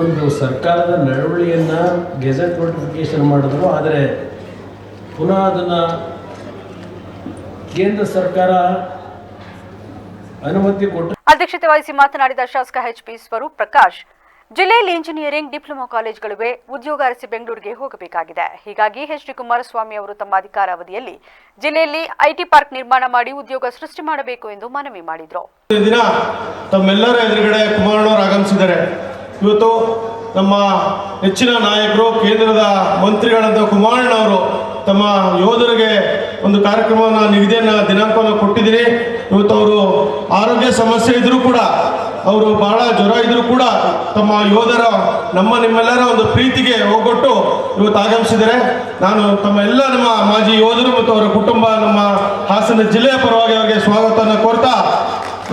ಒಂದು ಸರ್ಕಾರದ ನಡವಳಿಕೆಯನ್ನು ಗೆಜೆಟ್ ನೋಟಿಫಿಕೇಶನ್ ಮಾಡಿದ್ರು. ಆದರೆ ಪುನಃ ಅದನ್ನು ಕೇಂದ್ರ ಸರ್ಕಾರ ಅನುಮತಿ ಕೊಟ್ಟು ಅಧ್ಯಕ್ಷತೆ ವಹಿಸಿ ಮಾತನಾಡಿದ ಶಾಸಕ ಎಚ್.ಪಿ. ಸ್ವರೂಪ್ ಪ್ರಕಾಶ್, ಜಿಲ್ಲೆಯಲ್ಲಿ ಇಂಜಿನಿಯರಿಂಗ್ ಡಿಪ್ಲೊಮಾ ಕಾಲೇಜುಗಳಿವೆ. ಉದ್ಯೋಗ ಅರಸಿ ಬೆಂಗಳೂರಿಗೆ ಹೋಗಬೇಕಾಗಿದೆ. ಹೀಗಾಗಿ ಎಚ್.ಡಿ. ಕುಮಾರಸ್ವಾಮಿ ಅವರು ತಮ್ಮ ಅಧಿಕಾರಾವಧಿಯಲ್ಲಿ ಜಿಲ್ಲೆಯಲ್ಲಿ ಐಟಿ ಪಾರ್ಕ್ ನಿರ್ಮಾಣ ಮಾಡಿ ಉದ್ಯೋಗ ಸೃಷ್ಟಿ ಮಾಡಬೇಕು ಎಂದು ಮನವಿ ಮಾಡಿದರು. ದಿನ ತಮ್ಮೆಲ್ಲರ ಎದುರುಗಡೆ ಕುಮಾರಣ್ಣವರು ಆಗಮಿಸಿದ್ದಾರೆ. ಇವತ್ತು ನಮ್ಮ ನೆಚ್ಚಿನ ನಾಯಕರು ಕೇಂದ್ರದ ಮಂತ್ರಿಗಳಾದ ಕುಮಾರಣ್ಣವರು ತಮ್ಮ ಯೋಧರಿಗೆ ಒಂದು ಕಾರ್ಯಕ್ರಮವನ್ನು ನಿಗದಿಯನ್ನು ದಿನಾಂಕವನ್ನು ಕೊಟ್ಟಿದ್ದೀನಿ. ಇವತ್ತು ಅವರು ಆರೋಗ್ಯ ಸಮಸ್ಯೆ ಇದ್ರೂ ಕೂಡ, ಅವರು ಬಹಳ ಜ್ವರ ಇದ್ರೂ ಕೂಡ ತಮ್ಮ ಯೋಧರ ನಿಮ್ಮೆಲ್ಲರ ಒಂದು ಪ್ರೀತಿಗೆ ಹೋಗೊಟ್ಟು ಇವತ್ತು ಆಗಮಿಸಿದ್ದಾರೆ. ನಾನು ನಮ್ಮ ಮಾಜಿ ಯೋಧರು ಮತ್ತು ಅವರ ಕುಟುಂಬ ನಮ್ಮ ಹಾಸನ ಜಿಲ್ಲೆಯ ಪರವಾಗಿ ಅವರಿಗೆ ಸ್ವಾಗತವನ್ನು ಕೋರ್ತಾ,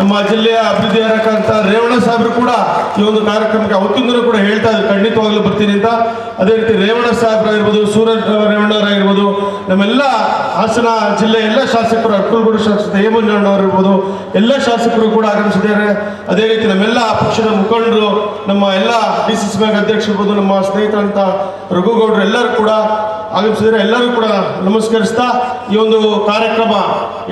ನಮ್ಮ ಜಿಲ್ಲೆಯ ಅಭಿವೃದ್ಧಿ ಇರಕ್ಕಂಥ ರೇವಣ್ಣ ಸಾಹೇಬರು ಕೂಡ ಈ ಒಂದು ಕಾರ್ಯಕ್ರಮಕ್ಕೆ ಅವತ್ತಿಂದಲೂ ಕೂಡ ಹೇಳ್ತಾ ಇದ್ದಾರೆ ಖಂಡಿತವಾಗ್ಲೂ ಬರ್ತೀನಿ ಅಂತ. ಅದೇ ರೀತಿ ರೇವಣ್ಣ ಸಾಹೇಬರಾಗಿರ್ಬೋದು, ಸೂರಜ್ ರೇವಣ್ಣವರಾಗಿರ್ಬೋದು, ನಮ್ಮೆಲ್ಲ ಹಾಸನ ಜಿಲ್ಲೆಯ ಎಲ್ಲ ಶಾಸಕರು, ಅಕ್ಕಲಗೂಡು ಶಾಸಕ ಹೇಮಂಜಣ್ಣವರಿರ್ಬೋದು, ಎಲ್ಲ ಶಾಸಕರು ಕೂಡ ಆಗಮಿಸಿದ್ದಾರೆ. ಅದೇ ರೀತಿ ನಮ್ಮೆಲ್ಲ ಪಕ್ಷದ ಮುಖಂಡರು, ನಮ್ಮ ಎಲ್ಲ DCC ಬ್ಯಾಂಕ್ ಅಧ್ಯಕ್ಷರಿರ್ಬೋದು, ನಮ್ಮ ಸ್ನೇಹಿತರಂತ ರಘುಗೌಡರು ಎಲ್ಲರೂ ಕೂಡ ಆಗಮಿಸಿದರೆ ಎಲ್ಲರೂ ಕೂಡ ನಮಸ್ಕರಿಸ್ತಾ, ಈ ಒಂದು ಕಾರ್ಯಕ್ರಮ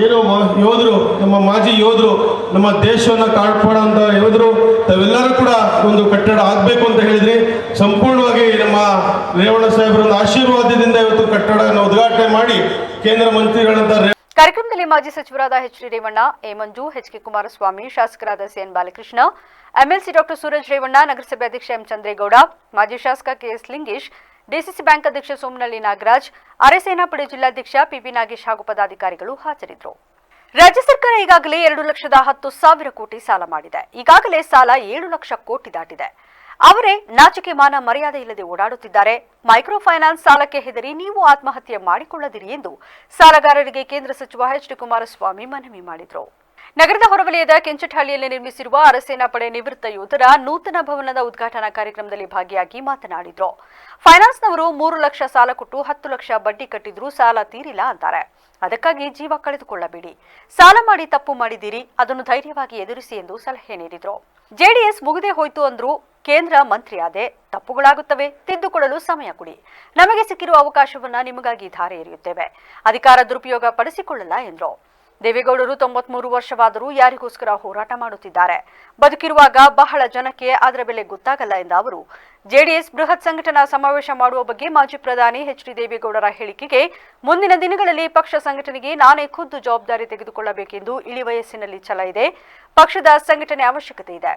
ಏನು ಯೋಧರು, ನಮ್ಮ ಮಾಜಿ ಯೋಧರು, ನಮ್ಮ ದೇಶವನ್ನು ಕಾಪಾಡುವಂಥ ಯೋಧರು ತಾವೆಲ್ಲರೂ ಕೂಡ ಒಂದು ಕಟ್ಟಡ ಆಗಬೇಕು ಅಂತ ಹೇಳಿದ್ರಿ. ಸಂಪೂರ್ಣವಾಗಿ ನಮ್ಮ ರೇವಣ್ಣ ಸಾಹೇಬರ ಒಂದು ಆಶೀರ್ವಾದದಿಂದ ಇವತ್ತು ಕಟ್ಟಡವನ್ನು ಉದ್ಘಾಟನೆ ಮಾಡಿ ಕೇಂದ್ರ ಮಂತ್ರಿಗಳಂತ ಕಾರ್ಯಕ್ರಮದಲ್ಲಿ ಮಾಜಿ ಸಚಿವರಾದ H D. Revanna, A. Manju, H K. Kumaraswamy, ಶಾಸಕರಾದ C N. Balakrishna, MLC doctor Suraj Revanna, ನಗರಸಭೆ ಅಧ್ಯಕ್ಷ ಎಂ. ಚಂದ್ರೇಗೌಡ, ಮಾಜಿ ಶಾಸಕ ಕೆ.ಎಸ್. ಲಿಂಗೇಶ್, ಡಿಸಿಸಿ ಬ್ಯಾಂಕ್ ಅಧ್ಯಕ್ಷ ಸೋಮನಹಳ್ಳಿ ನಾಗರಾಜ್, ಅರೆ ಸೇನಾಪಡೆ ಜಿಲ್ಲಾಧ್ಯಕ್ಷ ಪಿ.ಬಿ. ನಾಗೇಶ್ ಹಾಗೂ ಪದಾಧಿಕಾರಿಗಳು ಹಾಜರಿದ್ದರು. ರಾಜ್ಯ ಸರ್ಕಾರ ಈಗಾಗಲೇ 2,10,000 ಕೋಟಿ ಸಾಲ ಮಾಡಿದೆ. ಈಗಾಗಲೇ ಸಾಲ 7 ಲಕ್ಷ ಕೋಟಿ ದಾಟಿದೆ. ಅವರೇ ನಾಚಿಕೆ ಮಾನ ಮರ್ಯಾದೆ ಇಲ್ಲದೆ ಓಡಾಡುತ್ತಿದ್ದಾರೆ. ಮೈಕ್ರೋ ಫೈನಾನ್ಸ್ ಸಾಲಕ್ಕೆ ಹೆದರಿ ನೀವು ಆತ್ಮಹತ್ಯೆ ಮಾಡಿಕೊಳ್ಳದಿರಿ ಎಂದು ಸಾಲಗಾರರಿಗೆ ಕೇಂದ್ರ ಸಚಿವ ಎಚ್.ಡಿ. ಕುಮಾರಸ್ವಾಮಿ ಮನವಿ ಮಾಡಿದರು. ನಗರದ ಹೊರವಲಯದ ಕೆಂಚಟಹಳ್ಳಿಯಲ್ಲಿ ನಿರ್ಮಿಸಿರುವ ಅರಸೇನಾ ಪಡೆ ನಿವೃತ್ತ ಯೋಧರ ನೂತನ ಭವನದ ಉದ್ಘಾಟನಾ ಕಾರ್ಯಕ್ರಮದಲ್ಲಿ ಭಾಗಿಯಾಗಿ ಮಾತನಾಡಿದರು. ಫೈನಾನ್ಸ್ನವರು 3 ಲಕ್ಷ ಸಾಲ ಕೊಟ್ಟು 10 ಲಕ್ಷ ಬಡ್ಡಿ ಕಟ್ಟಿದ್ರೂ ಸಾಲ ತೀರಿಲ್ಲ ಅಂತಾರೆ. ಅದಕ್ಕಾಗಿ ಜೀವ ಕಳೆದುಕೊಳ್ಳಬೇಡಿ. ಸಾಲ ಮಾಡಿ ತಪ್ಪು ಮಾಡಿದ್ದೀರಿ, ಅದನ್ನು ಧೈರ್ಯವಾಗಿ ಎದುರಿಸಿ ಎಂದು ಸಲಹೆ ನೀಡಿದರು. ಜೆಡಿಎಸ್ ಮುಗಿದೇ ಹೋಯ್ತು ಅಂದ್ರೂ ಕೇಂದ್ರ ಮಂತ್ರಿ ಆದೆ, ತಪ್ಪುಗಳಾಗುತ್ತವೆ, ತಿದ್ದುಕೊಳ್ಳಲು ಸಮಯ ಕೊಡಿ. ನಮಗೆ ಸಿಕ್ಕಿರುವ ಅವಕಾಶವನ್ನ ನಿಮಗಾಗಿ ಧಾರೆ ಎರೆಯುತ್ತೇವೆ. ಅಧಿಕಾರ ದುರುಪಯೋಗ ಪಡಿಸಿಕೊಳ್ಳಲ್ಲ ಎಂದರು. ದೇವೇಗೌಡರು 93 ವರ್ಷವಾದರೂ ಯಾರಿಗೋಸ್ಕರ ಹೋರಾಟ ಮಾಡುತ್ತಿದ್ದಾರೆ. ಬದುಕಿರುವಾಗ ಬಹಳ ಜನಕ್ಕೆ ಅದರ ಬೆಲೆ ಗೊತ್ತಾಗಲ್ಲ ಎಂದ ಅವರು, ಜೆಡಿಎಸ್ ಬೃಹತ್ ಸಂಘಟನಾ ಸಮಾವೇಶ ಮಾಡುವ ಬಗ್ಗೆ ಮಾಜಿ ಪ್ರಧಾನಿ ಎಚ್.ಡಿ. ದೇವೇಗೌಡರ ಹೇಳಿಕೆಗೆ ಮುಂದಿನ ದಿನಗಳಲ್ಲಿ ಪಕ್ಷ ಸಂಘಟನೆಗೆ ನಾನೇ ಖುದ್ದು ಜವಾಬ್ದಾರಿ ತೆಗೆದುಕೊಳ್ಳಬೇಕೆಂದು ಇಳಿ ವಯಸ್ಸಿನಲ್ಲಿ ಛಲ ಇದೆ. ಪಕ್ಷದ ಸಂಘಟನೆ ಅವಶ್ಯಕತೆ ಇದೆ.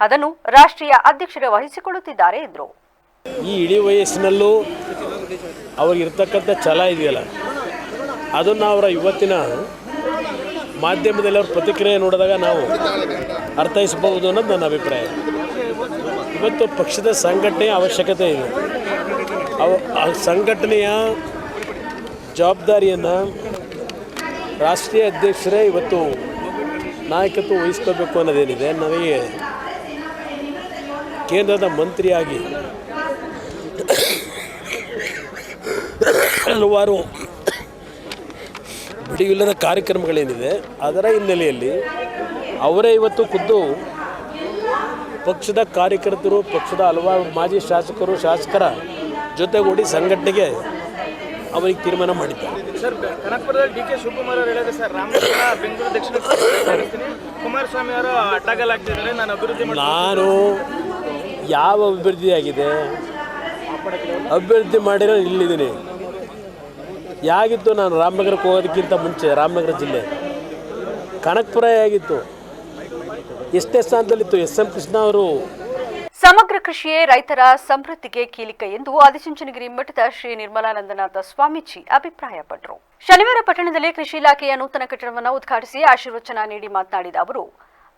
ಅದನ್ನು ರಾಷ್ಟ್ರೀಯ ಅಧ್ಯಕ್ಷರೇ ವಹಿಸಿಕೊಳ್ಳುತ್ತಿದ್ದಾರೆ ಎಂದರು. ಈ ಇಳಿ ವಯಸ್ಸಿನಲ್ಲೂ ಅವ್ರಿಗಿರ್ತಕ್ಕಂಥ ಛಲ ಇದೆಯಲ್ಲ ಅದನ್ನು ಅವರ ಇವತ್ತಿನ ಮಾಧ್ಯಮದಲ್ಲಿ ಅವ್ರ ಪ್ರತಿಕ್ರಿಯೆ ನೋಡಿದಾಗ ನಾವು ಅರ್ಥೈಸಬಹುದು ಅನ್ನೋದು ನನ್ನ ಅಭಿಪ್ರಾಯ. ಇವತ್ತು ಪಕ್ಷದ ಸಂಘಟನೆಯ ಅವಶ್ಯಕತೆ ಇದೆ. ಆ ಸಂಘಟನೆಯ ಜವಾಬ್ದಾರಿಯನ್ನು ರಾಷ್ಟ್ರೀಯ ಅಧ್ಯಕ್ಷರೇ ಇವತ್ತು ನಾಯಕತ್ವ ವಹಿಸ್ಕೋಬೇಕು ಅನ್ನೋದೇನಿದೆ. ನನಗೆ ಕೇಂದ್ರದ ಮಂತ್ರಿಯಾಗಿ ಹಲವಾರು ಬಿಡುವಿಲ್ಲದ ಕಾರ್ಯಕ್ರಮಗಳೇನಿದೆ ಅದರ ಹಿನ್ನೆಲೆಯಲ್ಲಿ ಅವರೇ ಇವತ್ತು ಖುದ್ದು ಪಕ್ಷದ ಕಾರ್ಯಕರ್ತರು, ಪಕ್ಷದ ಹಲವಾರು ಮಾಜಿ ಶಾಸಕರು, ಶಾಸಕರ ಜೊತೆಗೂಡಿ ಸಂಘಟನೆಗೆ ಅವರಿಗೆ ತೀರ್ಮಾನ ಮಾಡಿದ್ದಾರೆ. ಸರ್, ಕನಕಪುರದಲ್ಲಿ ಡಿ ಕೆ ಶಿವಕುಮಾರ್ ಅವರು ಹೇಳಿದ್ರೆ ಸರ್, ರಾಮನಗರ ಬೆಂಗಳೂರು ದಕ್ಷಿಣ ಕುಮಾರಸ್ವಾಮಿ ಅವರು ಅಡ್ಡಗಾಲಾಗ್ತಿದ್ದಾರೆ, ನಾನು ಅಭಿವೃದ್ಧಿ ನಾನು ಯಾವ ಅಭಿವೃದ್ಧಿ ಆಗಿದೆ? ಅಭಿವೃದ್ಧಿ ಮಾಡಿರೋ ಇಲ್ಲಿದ್ದೀನಿ. ಯಾಗಿತ್ತು ನಾನು ರಾಮನಗರಕ್ಕೆ ಹೋಗೋದಕ್ಕಿಂತ ಮುಂಚೆ ರಾಮನಗರ ಜಿಲ್ಲೆ ಕನಕಪುರ ಆಗಿತ್ತು. ಎಷ್ಟೇ ಸ್ಥಾನದಲ್ಲಿತ್ತು ಎಸ್.ಎಂ. ಕೃಷ್ಣ ಅವರು. ಸಮಗ್ರ ಕೃಷಿಯೇ ರೈತರ ಸಮೃದ್ಧಿಗೆ ಕೀಲಿಕ ಎಂದು ಆದಿಚುಂಚನಗಿರಿ ಮಠದ ಶ್ರೀ ನಿರ್ಮಲಾನಂದನಾಥ ಸ್ವಾಮೀಜಿ ಅಭಿಪ್ರಾಯಪಟ್ಟರು. ಶನಿವಾರ ಪಟ್ಟಣದಲ್ಲಿ ಕೃಷಿ ಇಲಾಖೆಯ ನೂತನ ಕಟ್ಟಡವನ್ನು ಉದ್ಘಾಟಿಸಿ ಆಶೀರ್ವಚನ ನೀಡಿ ಮಾತನಾಡಿದ ಅವರು,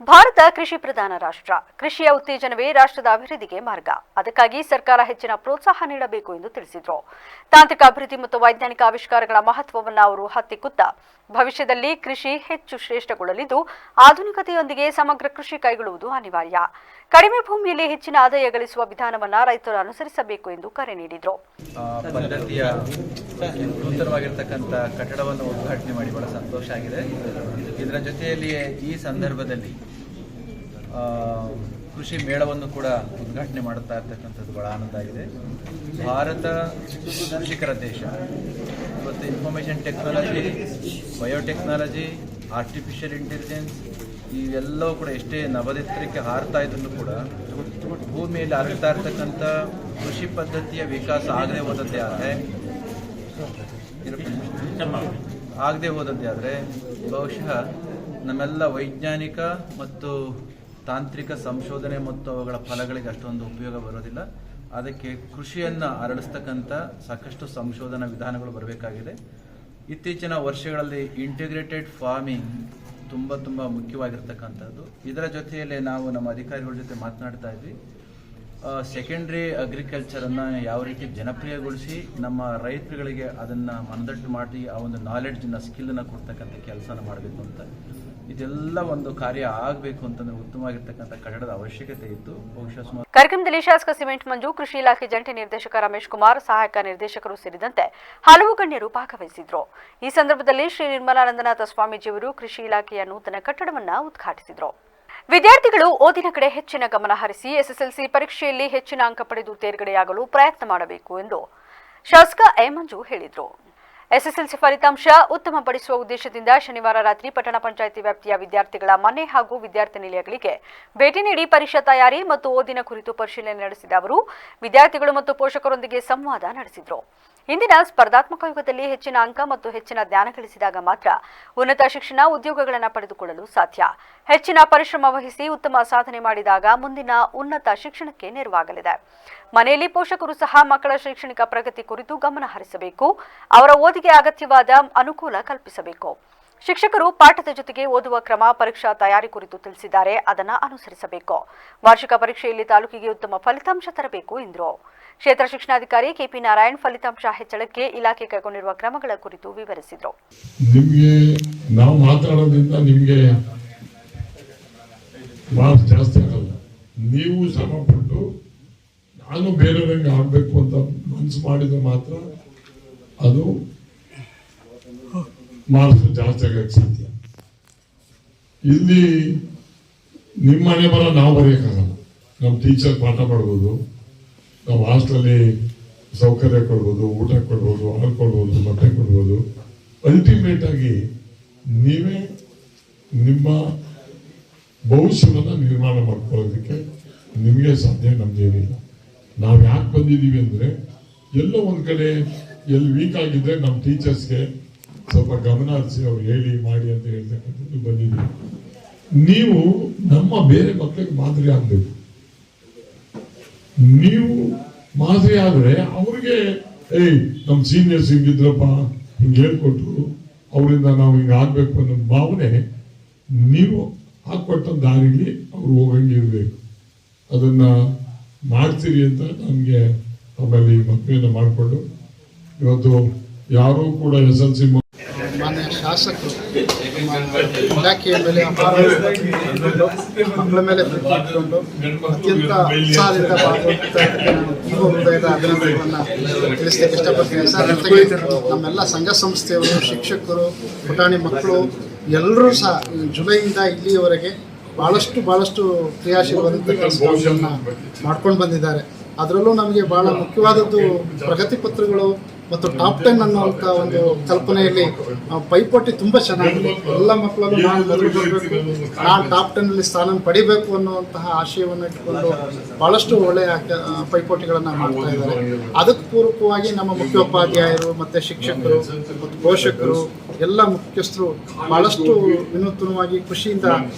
ಭಾರತ ಕೃಷಿ ಪ್ರಧಾನ ರಾಷ್ಟ್ರ. ಕೃಷಿಯ ಉತ್ತೇಜನವೇ ರಾಷ್ಟ್ರದ ಅಭಿವೃದ್ಧಿಗೆ ಮಾರ್ಗ. ಅದಕ್ಕಾಗಿ ಸರ್ಕಾರ ಹೆಚ್ಚಿನ ಪ್ರೋತ್ಸಾಹ ನೀಡಬೇಕು ಎಂದು ತಿಳಿಸಿದರು. ತಾಂತ್ರಿಕ ಅಭಿವೃದ್ಧಿ ಮತ್ತು ವೈಜ್ಞಾನಿಕ ಆವಿಷ್ಕಾರಗಳ ಮಹತ್ವವನ್ನು ಅವರು ಹತ್ತಿಕ್ಕುತ್ತಾ, ಭವಿಷ್ಯದಲ್ಲಿ ಕೃಷಿ ಹೆಚ್ಚು ಶ್ರೇಷ್ಠಗೊಳ್ಳಲಿದ್ದು ಆಧುನಿಕತೆಯೊಂದಿಗೆ ಸಮಗ್ರ ಕೃಷಿ ಕೈಗೊಳ್ಳುವುದು ಅನಿವಾರ್ಯ. ಕಡಿಮೆ ಭೂಮಿಯಲ್ಲಿ ಹೆಚ್ಚಿನ ಆದಾಯ ಗಳಿಸುವ ವಿಧಾನವನ್ನು ರೈತರು ಅನುಸರಿಸಬೇಕು ಎಂದು ಕರೆ ನೀಡಿದರು. ಪದ್ಧತಿಯ ನೂತನವಾಗಿರ್ತಕ್ಕಂಥ ಕಟ್ಟಡವನ್ನು ಉದ್ಘಾಟನೆ ಮಾಡಿ ಬಹಳ ಸಂತೋಷ ಆಗಿದೆ. ಇದರ ಜೊತೆಯಲ್ಲಿಯೇ ಈ ಸಂದರ್ಭದಲ್ಲಿ ಕೃಷಿ ಮೇಳವನ್ನು ಕೂಡ ಉದ್ಘಾಟನೆ ಮಾಡುತ್ತಾ ಇರ್ತಕ್ಕಂಥದ್ದು ಬಹಳ ಆನಂದ ಆಗಿದೆ. ಭಾರತ ಕೃಷಿಕರ ದೇಶ. ಇವತ್ತು information technology, biotechnology, artificial intelligence ಇವೆಲ್ಲವೂ ಕೂಡ ಎಷ್ಟೇ ನವದೆತ್ತರಕ್ಕೆ ಹಾರ್ತಾ ಇದ್ರೂ ಕೂಡ ಭೂಮಿಯಲ್ಲಿ ಹರಡ್ತಾ ಇರ್ತಕ್ಕಂಥ ಕೃಷಿ ಪದ್ಧತಿಯ ವಿಕಾಸ ಆಗದೆ ಹೋದಂತೆ ಆದರೆ ಬಹುಶಃ ನಮ್ಮೆಲ್ಲ ವೈಜ್ಞಾನಿಕ ಮತ್ತು ತಾಂತ್ರಿಕ ಸಂಶೋಧನೆ ಮತ್ತು ಅವುಗಳ ಫಲಗಳಿಗೆ ಅಷ್ಟೊಂದು ಉಪಯೋಗ ಬರೋದಿಲ್ಲ. ಅದಕ್ಕೆ ಕೃಷಿಯನ್ನು ಅರಳಿಸ್ತಕ್ಕಂಥ ಸಾಕಷ್ಟು ಸಂಶೋಧನಾ ವಿಧಾನಗಳು ಬರಬೇಕಾಗಿದೆ. ಇತ್ತೀಚಿನ ವರ್ಷಗಳಲ್ಲಿ ಇಂಟಿಗ್ರೇಟೆಡ್ ಫಾರ್ಮಿಂಗ್ ತುಂಬ ಮುಖ್ಯವಾಗಿರ್ತಕ್ಕಂಥದ್ದು. ಇದರ ಜೊತೆಯಲ್ಲೇ ನಾವು ನಮ್ಮ ಅಧಿಕಾರಿಗಳ ಜೊತೆ ಮಾತನಾಡ್ತಾ ಇದ್ವಿ. ಸೆಕೆಂಡ್ರಿ ಅಗ್ರಿಕಲ್ಚರನ್ನು ಯಾವ ರೀತಿ ಜನಪ್ರಿಯಗೊಳಿಸಿ ನಮ್ಮ ರೈತರುಗಳಿಗೆ ಅದನ್ನು ಮನದಟ್ಟು ಮಾಡಿ ಆ ಒಂದು ನಾಲೆಡ್ಜನ್ನು, ಸ್ಕಿಲ್ಲನ್ನು ಕೊಡ್ತಕ್ಕಂಥ ಕೆಲಸನ ಮಾಡಬೇಕು ಅಂತ. ಇದೆಲ್ಲ ಒಂದು ಕಾರ್ಯ ಆಗಬೇಕು ಅಂತಂದ್ರೆ ಉತ್ತಮವಾಗಿರ್ತಕ್ಕಂಥ ಕಟ್ಟಡದ ಅವಶ್ಯಕತೆ ಇತ್ತು. ಬಹುಶಃ ಕಾರ್ಯಕ್ರಮದಲ್ಲಿ ಶಾಸಕ ಸಿಮೆಂಟ್ ಮಂಜು, ಕೃಷಿ ಇಲಾಖೆ ಜಂಟಿ ನಿರ್ದೇಶಕ ರಮೇಶ್ ಕುಮಾರ್, ಸಹಾಯಕ ನಿರ್ದೇಶಕರು ಸೇರಿದಂತೆ ಹಲವು ಗಣ್ಯರು ಭಾಗವಹಿಸಿದ್ರು. ಈ ಸಂದರ್ಭದಲ್ಲಿ ಶ್ರೀ ನಿರ್ಮಲಾನಂದನಾಥ ಸ್ವಾಮೀಜಿಯವರು ಕೃಷಿ ಇಲಾಖೆಯ ನೂತನ ಕಟ್ಟಡವನ್ನು ಉದ್ಘಾಟಿಸಿದರು. ವಿದ್ಯಾರ್ಥಿಗಳು ಓದಿನ ಕಡೆ ಹೆಚ್ಚಿನ ಗಮನ ಹರಿಸಿ ಎಸ್ಎಸ್ಎಲ್ಸಿ ಪರೀಕ್ಷೆಯಲ್ಲಿ ಹೆಚ್ಚಿನ ಅಂಕ ಪಡೆದು ತೇರ್ಗಡೆಯಾಗಲು ಪ್ರಯತ್ನ ಮಾಡಬೇಕು ಎಂದು ಶಾಸಕ ಎ ಮಂಜು ಹೇಳಿದರು. ಎಸ್ಎಸ್ಎಲ್ಸಿ ಫಲಿತಾಂಶ ಉತ್ತಮಪಡಿಸುವ ಉದ್ದೇಶದಿಂದ ಶನಿವಾರ ರಾತ್ರಿ ಪಟ್ಟಣ ಪಂಚಾಯಿತಿ ವ್ಯಾಪ್ತಿಯ ವಿದ್ಯಾರ್ಥಿಗಳ ಮನೆ ಹಾಗೂ ವಿದ್ಯಾರ್ಥಿ ನಿಲಯಗಳಿಗೆ ಭೇಟಿ ನೀಡಿ ಪರೀಕ್ಷಾ ತಯಾರಿ ಮತ್ತು ಓದಿನ ಕುರಿತು ಪರಿಶೀಲನೆ ನಡೆಸಿದ ಅವರು ವಿದ್ಯಾರ್ಥಿಗಳು ಮತ್ತು ಪೋಷಕರೊಂದಿಗೆ ಸಂವಾದ ನಡೆಸಿದರು. ಇಂದಿನ ಸ್ಪರ್ಧಾತ್ಮಕ ಯುಗದಲ್ಲಿ ಹೆಚ್ಚಿನ ಅಂಕ ಮತ್ತು ಹೆಚ್ಚಿನ ಜ್ಞಾನ ಗಳಿಸಿದಾಗ ಮಾತ್ರ ಉನ್ನತ ಶಿಕ್ಷಣ, ಉದ್ಯೋಗಗಳನ್ನು ಪಡೆದುಕೊಳ್ಳಲು ಸಾಧ್ಯ. ಹೆಚ್ಚಿನ ಪರಿಶ್ರಮ ವಹಿಸಿ ಉತ್ತಮ ಸಾಧನೆ ಮಾಡಿದಾಗ ಮುಂದಿನ ಉನ್ನತ ಶಿಕ್ಷಣಕ್ಕೆ ನೆರವಾಗಲಿದೆ. ಮನೆಯಲ್ಲಿ ಪೋಷಕರು ಸಹ ಮಕ್ಕಳ ಶೈಕ್ಷಣಿಕ ಪ್ರಗತಿ ಕುರಿತು ಗಮನ ಹರಿಸಬೇಕು. ಅವರ ಓದಿಗೆ ಅಗತ್ಯವಾದ ಅನುಕೂಲ ಕಲ್ಪಿಸಬೇಕು. ಶಿಕ್ಷಕರು ಪಾಠದ ಜೊತೆಗೆ ಓದುವ ಕ್ರಮ, ಪರೀಕ್ಷಾ ತಯಾರಿ ಕುರಿತು ತಿಳಿಸಿದ್ದಾರೆ, ಅದನ್ನು ಅನುಸರಿಸಬೇಕು. ವಾರ್ಷಿಕ ಪರೀಕ್ಷೆಯಲ್ಲಿ ತಾಲೂಕಿಗೆ ಉತ್ತಮ ಫಲಿತಾಂಶ ತರಬೇಕು ಎಂದರು. ಕ್ಷೇತ್ರ ಶಿಕ್ಷಣಾಧಿಕಾರಿ ಕೆಪಿ ನಾರಾಯಣ್ ಫಲಿತಾಂಶ ಹೆಚ್ಚಳಕ್ಕೆ ಇಲಾಖೆ ಕೈಗೊಂಡಿರುವ ಕ್ರಮಗಳ ಕುರಿತು ವಿವರಿಸಿದರು. ನಿಮಗೆ ನಾವು ಮಾತಾಡೋದ್ರಿಂದ ನಿಮಗೆ ಮಾರ್ಕ್ಸ್ ಜಾಸ್ತಿ ಆಗಲ್ಲ. ನೀವು ಶ್ರಮಪಟ್ಟು ನಾನು ಬೇರೆಯವರಿಗೆ ಆಗಬೇಕು ಅಂತ ಮನಸ್ಸು ಮಾಡಿದ್ರೆ ಮಾತ್ರ ಅದು ಮಾರ್ಕ್ಸ್ ಜಾಸ್ತಿ ಆಗಕ್ಕೆ ಸಾಧ್ಯ. ಇಲ್ಲಿ ನಿಮ್ಮ ಮನೆ ಬರ ನಾವು ಬರೆಯೋಕ್ಕಾಗಲ್ಲ. ನಮ್ಮ ಟೀಚರ್ ಪಾಠ ಮಾಡ್ಬೋದು, ನಾವು ಹಾಸ್ಟೆಲಲ್ಲಿ ಸೌಕರ್ಯ ಕೊಡ್ಬೋದು, ಊಟ ಕೊಡ್ಬೋದು, ಹಾಲು ಕೊಡ್ಬೋದು, ಬಟ್ಟೆ ಕೊಡ್ಬೋದು. ಅಲ್ಟಿಮೇಟ್ ಆಗಿ ನೀವೇ ನಿಮ್ಮ ಭವಿಷ್ಯವನ್ನು ನಿರ್ಮಾಣ ಮಾಡ್ಕೊಳ್ಳೋದಕ್ಕೆ ನಿಮಗೆ ಸಾಧ್ಯ, ನಮ್ದೇನಿಲ್ಲ. ನಾವು ಯಾಕೆ ಬಂದಿದ್ದೀವಿ ಅಂದರೆ ಎಲ್ಲೋ ಒಂದು ಕಡೆ ಎಲ್ಲಿ ವೀಕ್ ಆಗಿದ್ದರೆ ನಮ್ಮ ಟೀಚರ್ಸ್ಗೆ ಸ್ವಲ್ಪ ಗಮನ ಹರಿಸಿ ಅವ್ರು ಹೇಳಿ ಮಾಡಿ ಅಂತ ಹೇಳ್ತಕ್ಕಂಥದ್ದು ಬಂದಿದ್ದೀವಿ. ನೀವು ನಮ್ಮ ಬೇರೆ ಮಕ್ಕಳಿಗೆ ಮಾದರಿ ಆಗಬೇಕು. ನೀವು ಮಾದರಿ ಆದರೆ ಅವ್ರಿಗೆ ನಮ್ಮ ಸೀನಿಯರ್ಸ್ ಹಿಂಗಿದ್ರಪ್ಪ ಹಿಂಗೆ ಹೇಳ್ಕೊಟ್ರು, ಅವರಿಂದ ನಾವು ಹಿಂಗೆ ಆಗ್ಬೇಕು ಅನ್ನೋ ಭಾವನೆ ನೀವು ಹಾಕೊಟ್ಟ ದಾರಿಲಿ ಅವ್ರು ಹೋಗಂಗಿರ್ಬೇಕು. ಅದನ್ನ ಮಾಡ್ತೀರಿ ಅಂತ ನಮಗೆ ಆಮೇಲೆ ಈ ಮದುವೆಯನ್ನು ಮಾಡಿಕೊಂಡು ಇವತ್ತು ಯಾರೂ ಕೂಡ SLC ಮಾನ್ಯ ಶಾಸಕರು ಇಲಾಖೆಯ ಮೇಲೆ ಅಪಾರ ಮಕ್ಕಳ ಮೇಲೆ ಪ್ರೀತಿ ಇಟ್ಟುಕೊಂಡು ಅತ್ಯಂತ ಉತ್ಸಾಹದಿಂದ ಭಾಗವಹಿಸುತ್ತಿದ್ದಕ್ಕೆ ನಾನು ತುಂಬ ಹೃದಯದ ಅಭಿನಂದನೆಗಳನ್ನು ತಿಳಿಸಲಿಕ್ಕೆ ಇಷ್ಟಪಡ್ತೀನಿ ಸರ್. ಜೊತೆಗೆ ನಮ್ಮೆಲ್ಲ ಸಂಘ ಸಂಸ್ಥೆಯವರು, ಶಿಕ್ಷಕರು, ಪುಟಾಣಿ ಮಕ್ಕಳು ಎಲ್ಲರೂ ಸಹ ಜುಲೈಯಿಂದ ಇಲ್ಲಿಯವರೆಗೆ ಭಾಳಷ್ಟು ಕ್ರಿಯಾಶೀಲವಾದಂಥ ಕೆಲಸಗಳನ್ನು ಮಾಡ್ಕೊಂಡು ಬಂದಿದ್ದಾರೆ. ಅದರಲ್ಲೂ ನಮಗೆ ಭಾಳ ಮುಖ್ಯವಾದದ್ದು ಪ್ರಗತಿ ಪತ್ರಗಳು ಮತ್ತು ಟಾಪ್ 10 ಅನ್ನುವಂಥ ಒಂದು ಕಲ್ಪನೆಯಲ್ಲಿ ಪೈಪೋಟಿ ತುಂಬ ಚೆನ್ನಾಗಿದೆ. ಎಲ್ಲ ಮಕ್ಕಳಲ್ಲೂ ನಾನು ಮೊದಲು ಬರಬೇಕು, ನಾನು ಟಾಪ್ 10 ಸ್ಥಾನ ಪಡಿಬೇಕು ಅನ್ನುವಂತಹ ಆಶಯವನ್ನು ಇಟ್ಟುಕೊಂಡು ಭಾಳಷ್ಟು ಒಳ್ಳೆಯ ಪೈಪೋಟಿಗಳನ್ನು ಮಾಡ್ತಾ ಇದ್ದಾರೆ. ಅದಕ್ಕೆ ಪೂರಕವಾಗಿ ನಮ್ಮ ಮುಖ್ಯೋಪಾಧ್ಯಾಯರು ಮತ್ತು ಶಿಕ್ಷಕರು ಮತ್ತು ಪೋಷಕರು ಎಲ್ಲ ಮುಖ್ಯಸ್ಥರು ಭಾಳಷ್ಟು ವಿನೂತನವಾಗಿ ಖುಷಿಯಿಂದ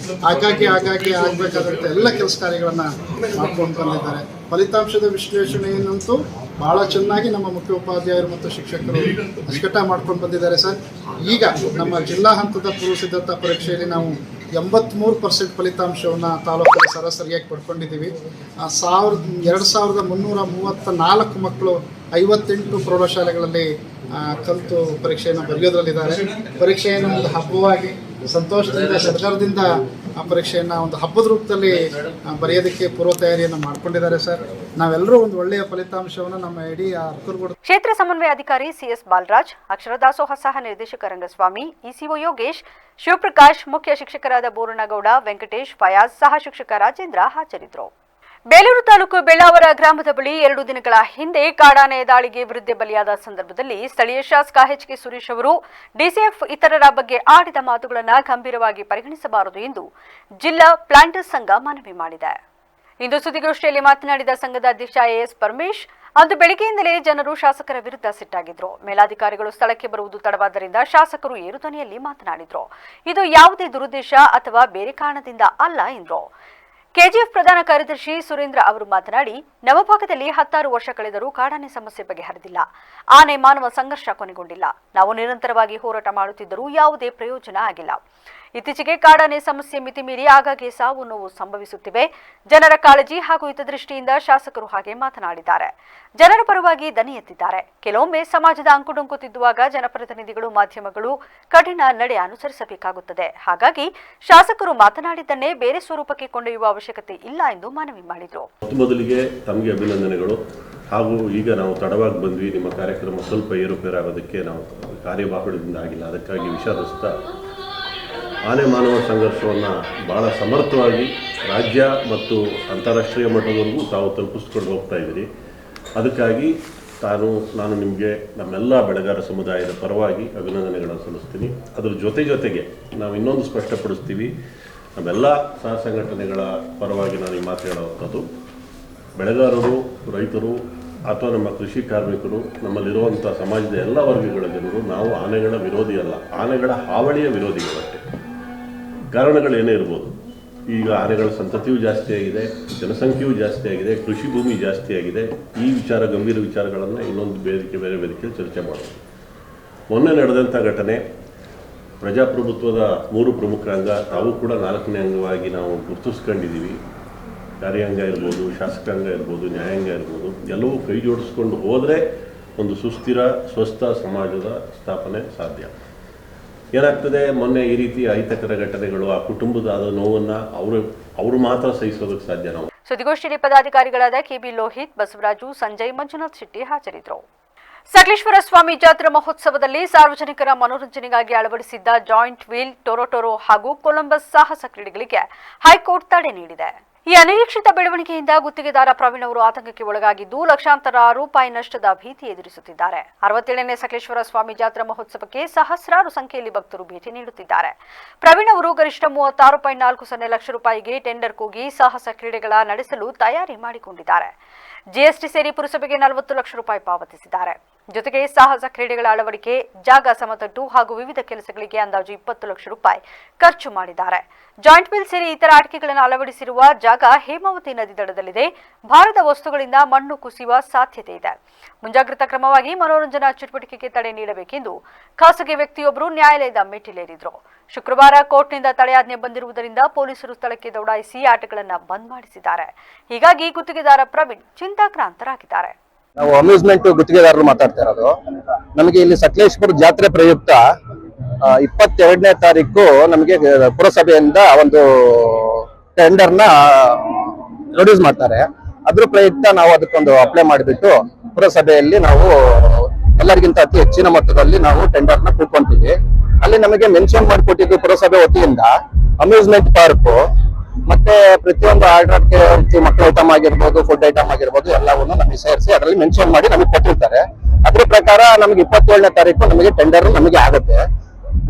ಆಗಾಗ್ಗೆ ಆಗಬೇಕಾದಂಥ ಎಲ್ಲ ಕೆಲಸ ಕಾರ್ಯಗಳನ್ನು ಮಾಡ್ಕೊಂಡು ಬಂದಿದ್ದಾರೆ. ಫಲಿತಾಂಶದ ವಿಶ್ಲೇಷಣೆಯನ್ನಂತೂ ಭಾಳ ಚೆನ್ನಾಗಿ ನಮ್ಮ ಮುಖ್ಯೋಪಾಧ್ಯಾಯರು ಮತ್ತು ಶಿಕ್ಷಕರು ಅಚ್ಚುಕಟ್ಟಾಗಿ ಮಾಡ್ಕೊಂಡು ಬಂದಿದ್ದಾರೆ ಸರ್. ಈಗ ನಮ್ಮ ಜಿಲ್ಲಾ ಹಂತದ ಪೂರ್ವ ಸಿದ್ಧತಾ ಪರೀಕ್ಷೆಯಲ್ಲಿ ನಾವು 83% ಫಲಿತಾಂಶವನ್ನು ತಾಲೂಕಲ್ಲಿ ಸರಾಸರಿಯಾಗಿ ಪಡ್ಕೊಂಡಿದ್ದೀವಿ. 2334 ಮಕ್ಕಳು 58 ಪ್ರೌಢಶಾಲೆಗಳಲ್ಲಿ ಕಲಿತು ಪರೀಕ್ಷೆಯನ್ನು ಬರೆಯೋದ್ರಲ್ಲಿದ್ದಾರೆ. ಪರೀಕ್ಷೆಯನ್ನು ಒಂದು ಹಬ್ಬವಾಗಿ ಸಂತೋಷದಿಂದ ಸಡಗರದಿಂದ ಆ ಪರೀಕ್ಷೆಯನ್ನು ಒಂದು ಹಬ್ಬದ ರೂಪದಲ್ಲಿ ಬರೆಯೋದಕ್ಕೆ ಪೂರ್ವ ತಯಾರಿಯನ್ನು ಮಾಡ್ಕೊಂಡಿದ್ದಾರೆ ಸರ್. ನಾವೆಲ್ಲರೂ ಒಂದು ಒಳ್ಳೆಯ ಫಲಿತಾಂಶವನ್ನು ನಮ್ಮ ಇಡೀ ಅರ್ಕರ್ಗೋಡು ಕ್ಷೇತ್ರ ಸಮನ್ವಯ ಅಧಿಕಾರಿ CS ಬಾಲರಾಜ್, ಅಕ್ಷರ ದಾಸೋಹ ಸಹ ನಿರ್ದೇಶಕ ರಂಗಸ್ವಾಮಿ, ECO ಯೋಗೇಶ್, ಶಿವಪ್ರಕಾಶ್, ಮುಖ್ಯ ಶಿಕ್ಷಕರಾದ ಬೋರನಗೌಡ, ವೆಂಕಟೇಶ್, ಫಯಾಜ್, ಸಹ ಶಿಕ್ಷಕ ರಾಜೇಂದ್ರ ಹಾಜರಿದ್ದರು. ಬೇಲೂರು ತಾಲೂಕು ಬೆಳ್ಳಾವರ ಗ್ರಾಮದ ಬಳಿ 2 ದಿನಗಳ ಹಿಂದೆ ಕಾಡಾನೆ ದಾಳಿಗೆ ವೃದ್ಧೆ ಬಲಿಯಾದ ಸಂದರ್ಭದಲ್ಲಿ ಸ್ಥಳೀಯ ಶಾಸಕ HK ಸುರೇಶ್ ಅವರು DCF ಇತರರ ಬಗ್ಗೆ ಆಡಿದ ಮಾತುಗಳನ್ನು ಗಂಭೀರವಾಗಿ ಪರಿಗಣಿಸಬಾರದು ಎಂದು ಜಿಲ್ಲಾ ಪ್ಲಾಂಟರ್ಸ್ ಸಂಘ ಮನವಿ ಮಾಡಿದೆ. ಇಂದು ಸುದ್ದಿಗೋಷ್ಠಿಯಲ್ಲಿ ಮಾತನಾಡಿದ ಸಂಘದ ಅಧ್ಯಕ್ಷ AS ಪರಮೇಶ್, ಅಂದು ಬೆಳಗ್ಗೆಯಿಂದಲೇ ಜನರು ಶಾಸಕರ ವಿರುದ್ಧ ಸಿಟ್ಟಾಗಿದ್ರು. ಮೇಲಾಧಿಕಾರಿಗಳು ಸ್ಥಳಕ್ಕೆ ಬರುವುದು ತಡವಾದ್ದರಿಂದ ಶಾಸಕರು ಏರುಧ್ವನಿಯಲ್ಲಿ ಮಾತನಾಡಿದ್ರು. ಇದು ಯಾವುದೇ ದುರುದ್ದೇಶ ಅಥವಾ ಬೇರೆ ಕಾರಣದಿಂದ ಅಲ್ಲ ಎಂದರು. KGF ಪ್ರಧಾನ ಕಾರ್ಯದರ್ಶಿ ಸುರೇಂದ್ರ ಅವರು ಮಾತನಾಡಿ, ನವಭಾಗದಲ್ಲಿ 16 ವರ್ಷ ಕಳೆದರೂ ಕಾಡಾನೆ ಸಮಸ್ಯೆ ಬಗೆಹರಿದಿಲ್ಲ. ಆನೆ ಮಾನವ ಸಂಘರ್ಷ ಕೊನೆಗೊಂಡಿಲ್ಲ. ನಾವು ನಿರಂತರವಾಗಿ ಹೋರಾಟ ಮಾಡುತ್ತಿದ್ದರೂ ಯಾವುದೇ ಪ್ರಯೋಜನ ಆಗಿಲ್ಲ. ಇತ್ತೀಚೆಗೆ ಕಾಡಾನೆ ಸಮಸ್ಯೆ ಮಿತಿಮೀರಿ ಆಗಾಗ್ಗೆ ಸಾವು ನೋವು ಸಂಭವಿಸುತ್ತಿವೆ. ಜನರ ಕಾಳಜಿ ಹಾಗೂ ಹಿತದೃಷ್ಟಿಯಿಂದ ಶಾಸಕರು ಹಾಗೆ ಮಾತನಾಡಿದ್ದಾರೆ. ಜನರ ಪರವಾಗಿ ದನಿ ಎತ್ತಿದ್ದಾರೆ. ಕೆಲವೊಮ್ಮೆ ಸಮಾಜದ ಅಂಕುಡೊಂಕು ತಿದ್ದುವಾಗ ಜನಪ್ರತಿನಿಧಿಗಳು, ಮಾಧ್ಯಮಗಳು ಕಠಿಣ ನಡೆ ಅನುಸರಿಸಬೇಕಾಗುತ್ತದೆ. ಹಾಗಾಗಿ ಶಾಸಕರು ಮಾತನಾಡಿದ್ದನ್ನೇ ಬೇರೆ ಸ್ವರೂಪಕ್ಕೆ ಕೊಂಡೊಯ್ಯುವ ಅವಶ್ಯಕತೆ ಇಲ್ಲ ಎಂದು ಮನವಿ ಮಾಡಿದರು. ಮೊದಲಿಗೆ ತಮಗೆ ಅಭಿನಂದನೆಗಳು. ಹಾಗೂ ಈಗ ನಾವು ತಡವಾಗಿ ಬಂದ್ವಿ, ನಿಮ್ಮ ಕಾರ್ಯಕ್ರಮ ಸ್ವಲ್ಪ ಏರುಪೇರಾಗೋದಕ್ಕೆ ನಾವು ಕಾರ್ಯಬಾಹುಳ್ಯದಿಂದ ಆಗಿಲ್ಲ. ಅದಕ್ಕಾಗಿ ವಿಷಾದಿಸ್ತಾ ಆನೆ ಮಾನವ ಸಂಘರ್ಷವನ್ನು ಭಾಳ ಸಮರ್ಥವಾಗಿ ರಾಜ್ಯ ಮತ್ತು ಅಂತಾರಾಷ್ಟ್ರೀಯ ಮಟ್ಟದವರೆಗೂ ತಾವು ತಲುಪಿಸ್ಕೊಂಡು ಹೋಗ್ತಾ ಇದ್ದೀರಿ. ಅದಕ್ಕಾಗಿ ನಾನು ನಿಮಗೆ ನಮ್ಮೆಲ್ಲ ಬೆಳೆಗಾರ ಸಮುದಾಯದ ಪರವಾಗಿ ಅಭಿನಂದನೆಗಳನ್ನು ಸಲ್ಲಿಸ್ತೀನಿ. ಅದರ ಜೊತೆಗೆ ನಾವು ಇನ್ನೊಂದು ಸ್ಪಷ್ಟಪಡಿಸ್ತೀವಿ, ನಮ್ಮೆಲ್ಲ ಸಹ ಸಂಘಟನೆಗಳ ಪರವಾಗಿ ನಾನು ಈ ಮಾತು ಹೇಳುವಂಥದ್ದು, ಬೆಳೆಗಾರರು, ರೈತರು ಅಥವಾ ನಮ್ಮ ಕೃಷಿ ಕಾರ್ಮಿಕರು, ನಮ್ಮಲ್ಲಿರುವಂಥ ಸಮಾಜದ ಎಲ್ಲ ವರ್ಗಗಳ ಜನರು ನಾವು ಆನೆಗಳ ವಿರೋಧಿ ಅಲ್ಲ, ಆನೆಗಳ ಹಾವಳಿಯ ವಿರೋಧಿಗಳಷ್ಟೇ. ಕಾರಣಗಳೇನೇ ಇರ್ಬೋದು. ಈಗ ಆನೆಗಳ ಸಂತತಿಯೂ ಜಾಸ್ತಿ ಆಗಿದೆ, ಜನಸಂಖ್ಯೆಯೂ ಜಾಸ್ತಿ ಆಗಿದೆ, ಕೃಷಿ ಭೂಮಿ ಜಾಸ್ತಿ ಆಗಿದೆ. ಈ ಗಂಭೀರ ವಿಚಾರಗಳನ್ನು ಇನ್ನೊಂದು ಬೇರೆ ವೇದಿಕೆಯಲ್ಲಿ ಚರ್ಚೆ ಮಾಡೋದು. ಮೊನ್ನೆ ನಡೆದಂಥ ಘಟನೆ ಪ್ರಜಾಪ್ರಭುತ್ವದ 3 ಪ್ರಮುಖ ಅಂಗ, ತಾವು ಕೂಡ 4ನೇ ಅಂಗವಾಗಿ ನಾವು ಗುರುತಿಸ್ಕೊಂಡಿದ್ದೀವಿ. ಕಾರ್ಯಾಂಗ ಇರ್ಬೋದು, ಶಾಸಕಾಂಗ ಇರ್ಬೋದು, ನ್ಯಾಯಾಂಗ ಇರ್ಬೋದು, ಎಲ್ಲವೂ ಕೈ ಜೋಡಿಸ್ಕೊಂಡು ಹೋದರೆ ಒಂದು ಸುಸ್ಥಿರ ಸ್ವಸ್ಥ ಸಮಾಜದ ಸ್ಥಾಪನೆ ಸಾಧ್ಯ. ಏನಾಗ್ತದೆ, ಮೊನ್ನೆ ಈ ರೀತಿ ಅಹಿತಕರ ಘಟನೆಗಳು, ಆ ಕುಟುಂಬದ ಆದ ನೋವನ್ನು ಅವರು ಮಾತ್ರ ಸಹಿಸೋದಕ್ಕೆ ಸಾಧ್ಯ. ನಾವು ಸುದ್ದಿಗೋಷ್ಠಿಯಲ್ಲಿ ಪದಾಧಿಕಾರಿಗಳಾದ KB ಲೋಹಿತ್, ಬಸವರಾಜು, ಸಂಜಯ್, ಮಂಜುನಾಥ್ ಶೆಟ್ಟಿ ಹಾಜರಿದ್ದರು. ಸಕಲೇಶ್ವರ ಸ್ವಾಮಿ ಜಾತ್ರಾ ಮಹೋತ್ಸವದಲ್ಲಿ ಸಾರ್ವಜನಿಕರ ಮನೋರಂಜನೆಗಾಗಿ ಅಳವಡಿಸಿದ್ದ ಜಾಯಿಂಟ್ ವೀಲ್, ಟೊರೊಟೊರೊ ಹಾಗೂ ಕೊಲಂಬಸ್ ಸಾಹಸ ಕ್ರೀಡೆಗಳಿಗೆ ಹೈಕೋರ್ಟ್ ತಡೆ ನೀಡಿದೆ. ಈ ಅನಿರೀಕ್ಷಿತ ಬೆಳವಣಿಗೆಯಿಂದ ಗುತ್ತಿಗೆದಾರ ಪ್ರವೀಣ್ ಅವರು ಆತಂಕಕ್ಕೆ ಒಳಗಾಗಿದ್ದು ಲಕ್ಷಾಂತರ ರೂಪಾಯಿ ನಷ್ಟದ ಭೀತಿ ಎದುರಿಸುತ್ತಿದ್ದಾರೆ. 67ನೇ ಸಕಲೇಶ್ವರ ಸ್ವಾಮಿ ಜಾತ್ರಾ ಮಹೋತ್ಸವಕ್ಕೆ ಸಹಸ್ರಾರು ಸಂಖ್ಯೆಯಲ್ಲಿ ಭಕ್ತರು ಭೇಟಿ ನೀಡುತ್ತಿದ್ದಾರೆ. ಪ್ರವೀಣ್ ಅವರು ಗರಿಷ್ಠ 36.40 ಲಕ್ಷ ರೂಪಾಯಿಗೆ ಟೆಂಡರ್ ಕೂಗಿ ಸಾಹಸ ಕ್ರೀಡೆಗಳ ನಡೆಸಲು ತಯಾರಿ ಮಾಡಿಕೊಂಡಿದ್ದಾರೆ. ಜಿಎಸ್ಟಿ ಸೇರಿ ಪುರಸಭೆಗೆ 40 ಲಕ್ಷ ರೂಪಾಯಿ ಪಾವತಿಸಿದ್ದಾರೆ. ಜೊತೆಗೆ ಸಾಹಸ ಕ್ರೀಡೆಗಳ ಅಳವಡಿಕೆ, ಜಾಗ ಸಮತಟ್ಟು ಹಾಗೂ ವಿವಿಧ ಕೆಲಸಗಳಿಗೆ ಅಂದಾಜು 20 ಲಕ್ಷ ರೂಪಾಯಿ ಖರ್ಚು ಮಾಡಿದ್ದಾರೆ. ಜಾಯಿಂಟ್ ವೀಲ್ ಸೇರಿ ಇತರ ಆಟಿಕೆಗಳನ್ನು ಅಳವಡಿಸಿರುವ ಜಾಗ ಹೇಮಾವತಿ ನದಿ ದಡದಲ್ಲಿದೆ. ಭಾರದ ವಸ್ತುಗಳಿಂದ ಮಣ್ಣು ಕುಸಿಯುವ ಸಾಧ್ಯತೆ ಇದೆ. ಮುಂಜಾಗ್ರತಾ ಕ್ರಮವಾಗಿ ಮನೋರಂಜನಾ ಚಟುವಟಿಕೆಗೆ ತಡೆ ನೀಡಬೇಕೆಂದು ಖಾಸಗಿ ವ್ಯಕ್ತಿಯೊಬ್ಬರು ನ್ಯಾಯಾಲಯದ ಮೆಟ್ಟಿಲೇರಿದ್ರು. ಶುಕ್ರವಾರ ಕೋರ್ಟ್ನಿಂದ ತಡೆಯಾಜ್ಞೆ ಬಂದಿರುವುದರಿಂದ ಪೊಲೀಸರು ಸ್ಥಳಕ್ಕೆ ದೌಡಾಯಿಸಿ ಆಟಗಳನ್ನು ಬಂದ್ ಮಾಡಿಸಿದ್ದಾರೆ. ಹೀಗಾಗಿ ಗುತ್ತಿಗೆದಾರ ಪ್ರವೀಣ್ ಚಿಂತಾಕ್ರಾಂತರಾಗಿದ್ದಾರೆ. ನಾವು ಅಮ್ಯೂಸ್ಮೆಂಟ್ ಗುತ್ತಿಗೆದಾರರು ಮಾತಾಡ್ತಾ ಇರೋದು. ನಮಗೆ ಇಲ್ಲಿ ಸಕಲೇಶ್ಪುರ ಜಾತ್ರೆ ಪ್ರಯುಕ್ತ 22ನೇ ತಾರೀಕು ನಮಗೆ ಪುರಸಭೆಯಿಂದ ಒಂದು ಟೆಂಡರ್ನ ಪ್ರೊಡ್ಯೂಸ್ ಮಾಡ್ತಾರೆ. ಅದ್ರ ಪ್ರಯುಕ್ತ ನಾವು ಅದಕ್ಕೊಂದು ಅಪ್ಲೈ ಮಾಡಿಬಿಟ್ಟು ಪುರಸಭೆಯಲ್ಲಿ ನಾವು ಎಲ್ಲರಿಗಿಂತ ಅತಿ ಹೆಚ್ಚಿನ ಮೊತ್ತದಲ್ಲಿ ನಾವು ಟೆಂಡರ್ನ ಕೂತ್ಕೊಂತೀವಿ. ಅಲ್ಲಿ ನಮಗೆ ಮೆನ್ಷನ್ ಮಾಡಿಕೊಟ್ಟಿದ್ದು ಪುರಸಭೆ ವತಿಯಿಂದ ಅಮ್ಯೂಸ್ಮೆಂಟ್ ಪಾರ್ಕ್ ಮತ್ತೆ ಪ್ರತಿಯೊಂದು ಆರ್ಡರ್ಗೆ ಮಕ್ಕಳ ಐಟಮ್ ಆಗಿರ್ಬೋದು, ಫುಡ್ ಐಟಮ್ ಆಗಿರ್ಬೋದು, ಎಲ್ಲವನ್ನು ನಮಗೆ ಸೇರಿಸಿ ಅದರಲ್ಲಿ ಮೆನ್ಷನ್ ಮಾಡಿ ನಮಗೆ ಕೊಟ್ಟಿರ್ತಾರೆ. ಅದ್ರ ಪ್ರಕಾರ ನಮಗೆ 27ನೇ ತಾರೀಕು ನಮಗೆ ಟೆಂಡರ್ ನಮಗೆ ಆಗುತ್ತೆ.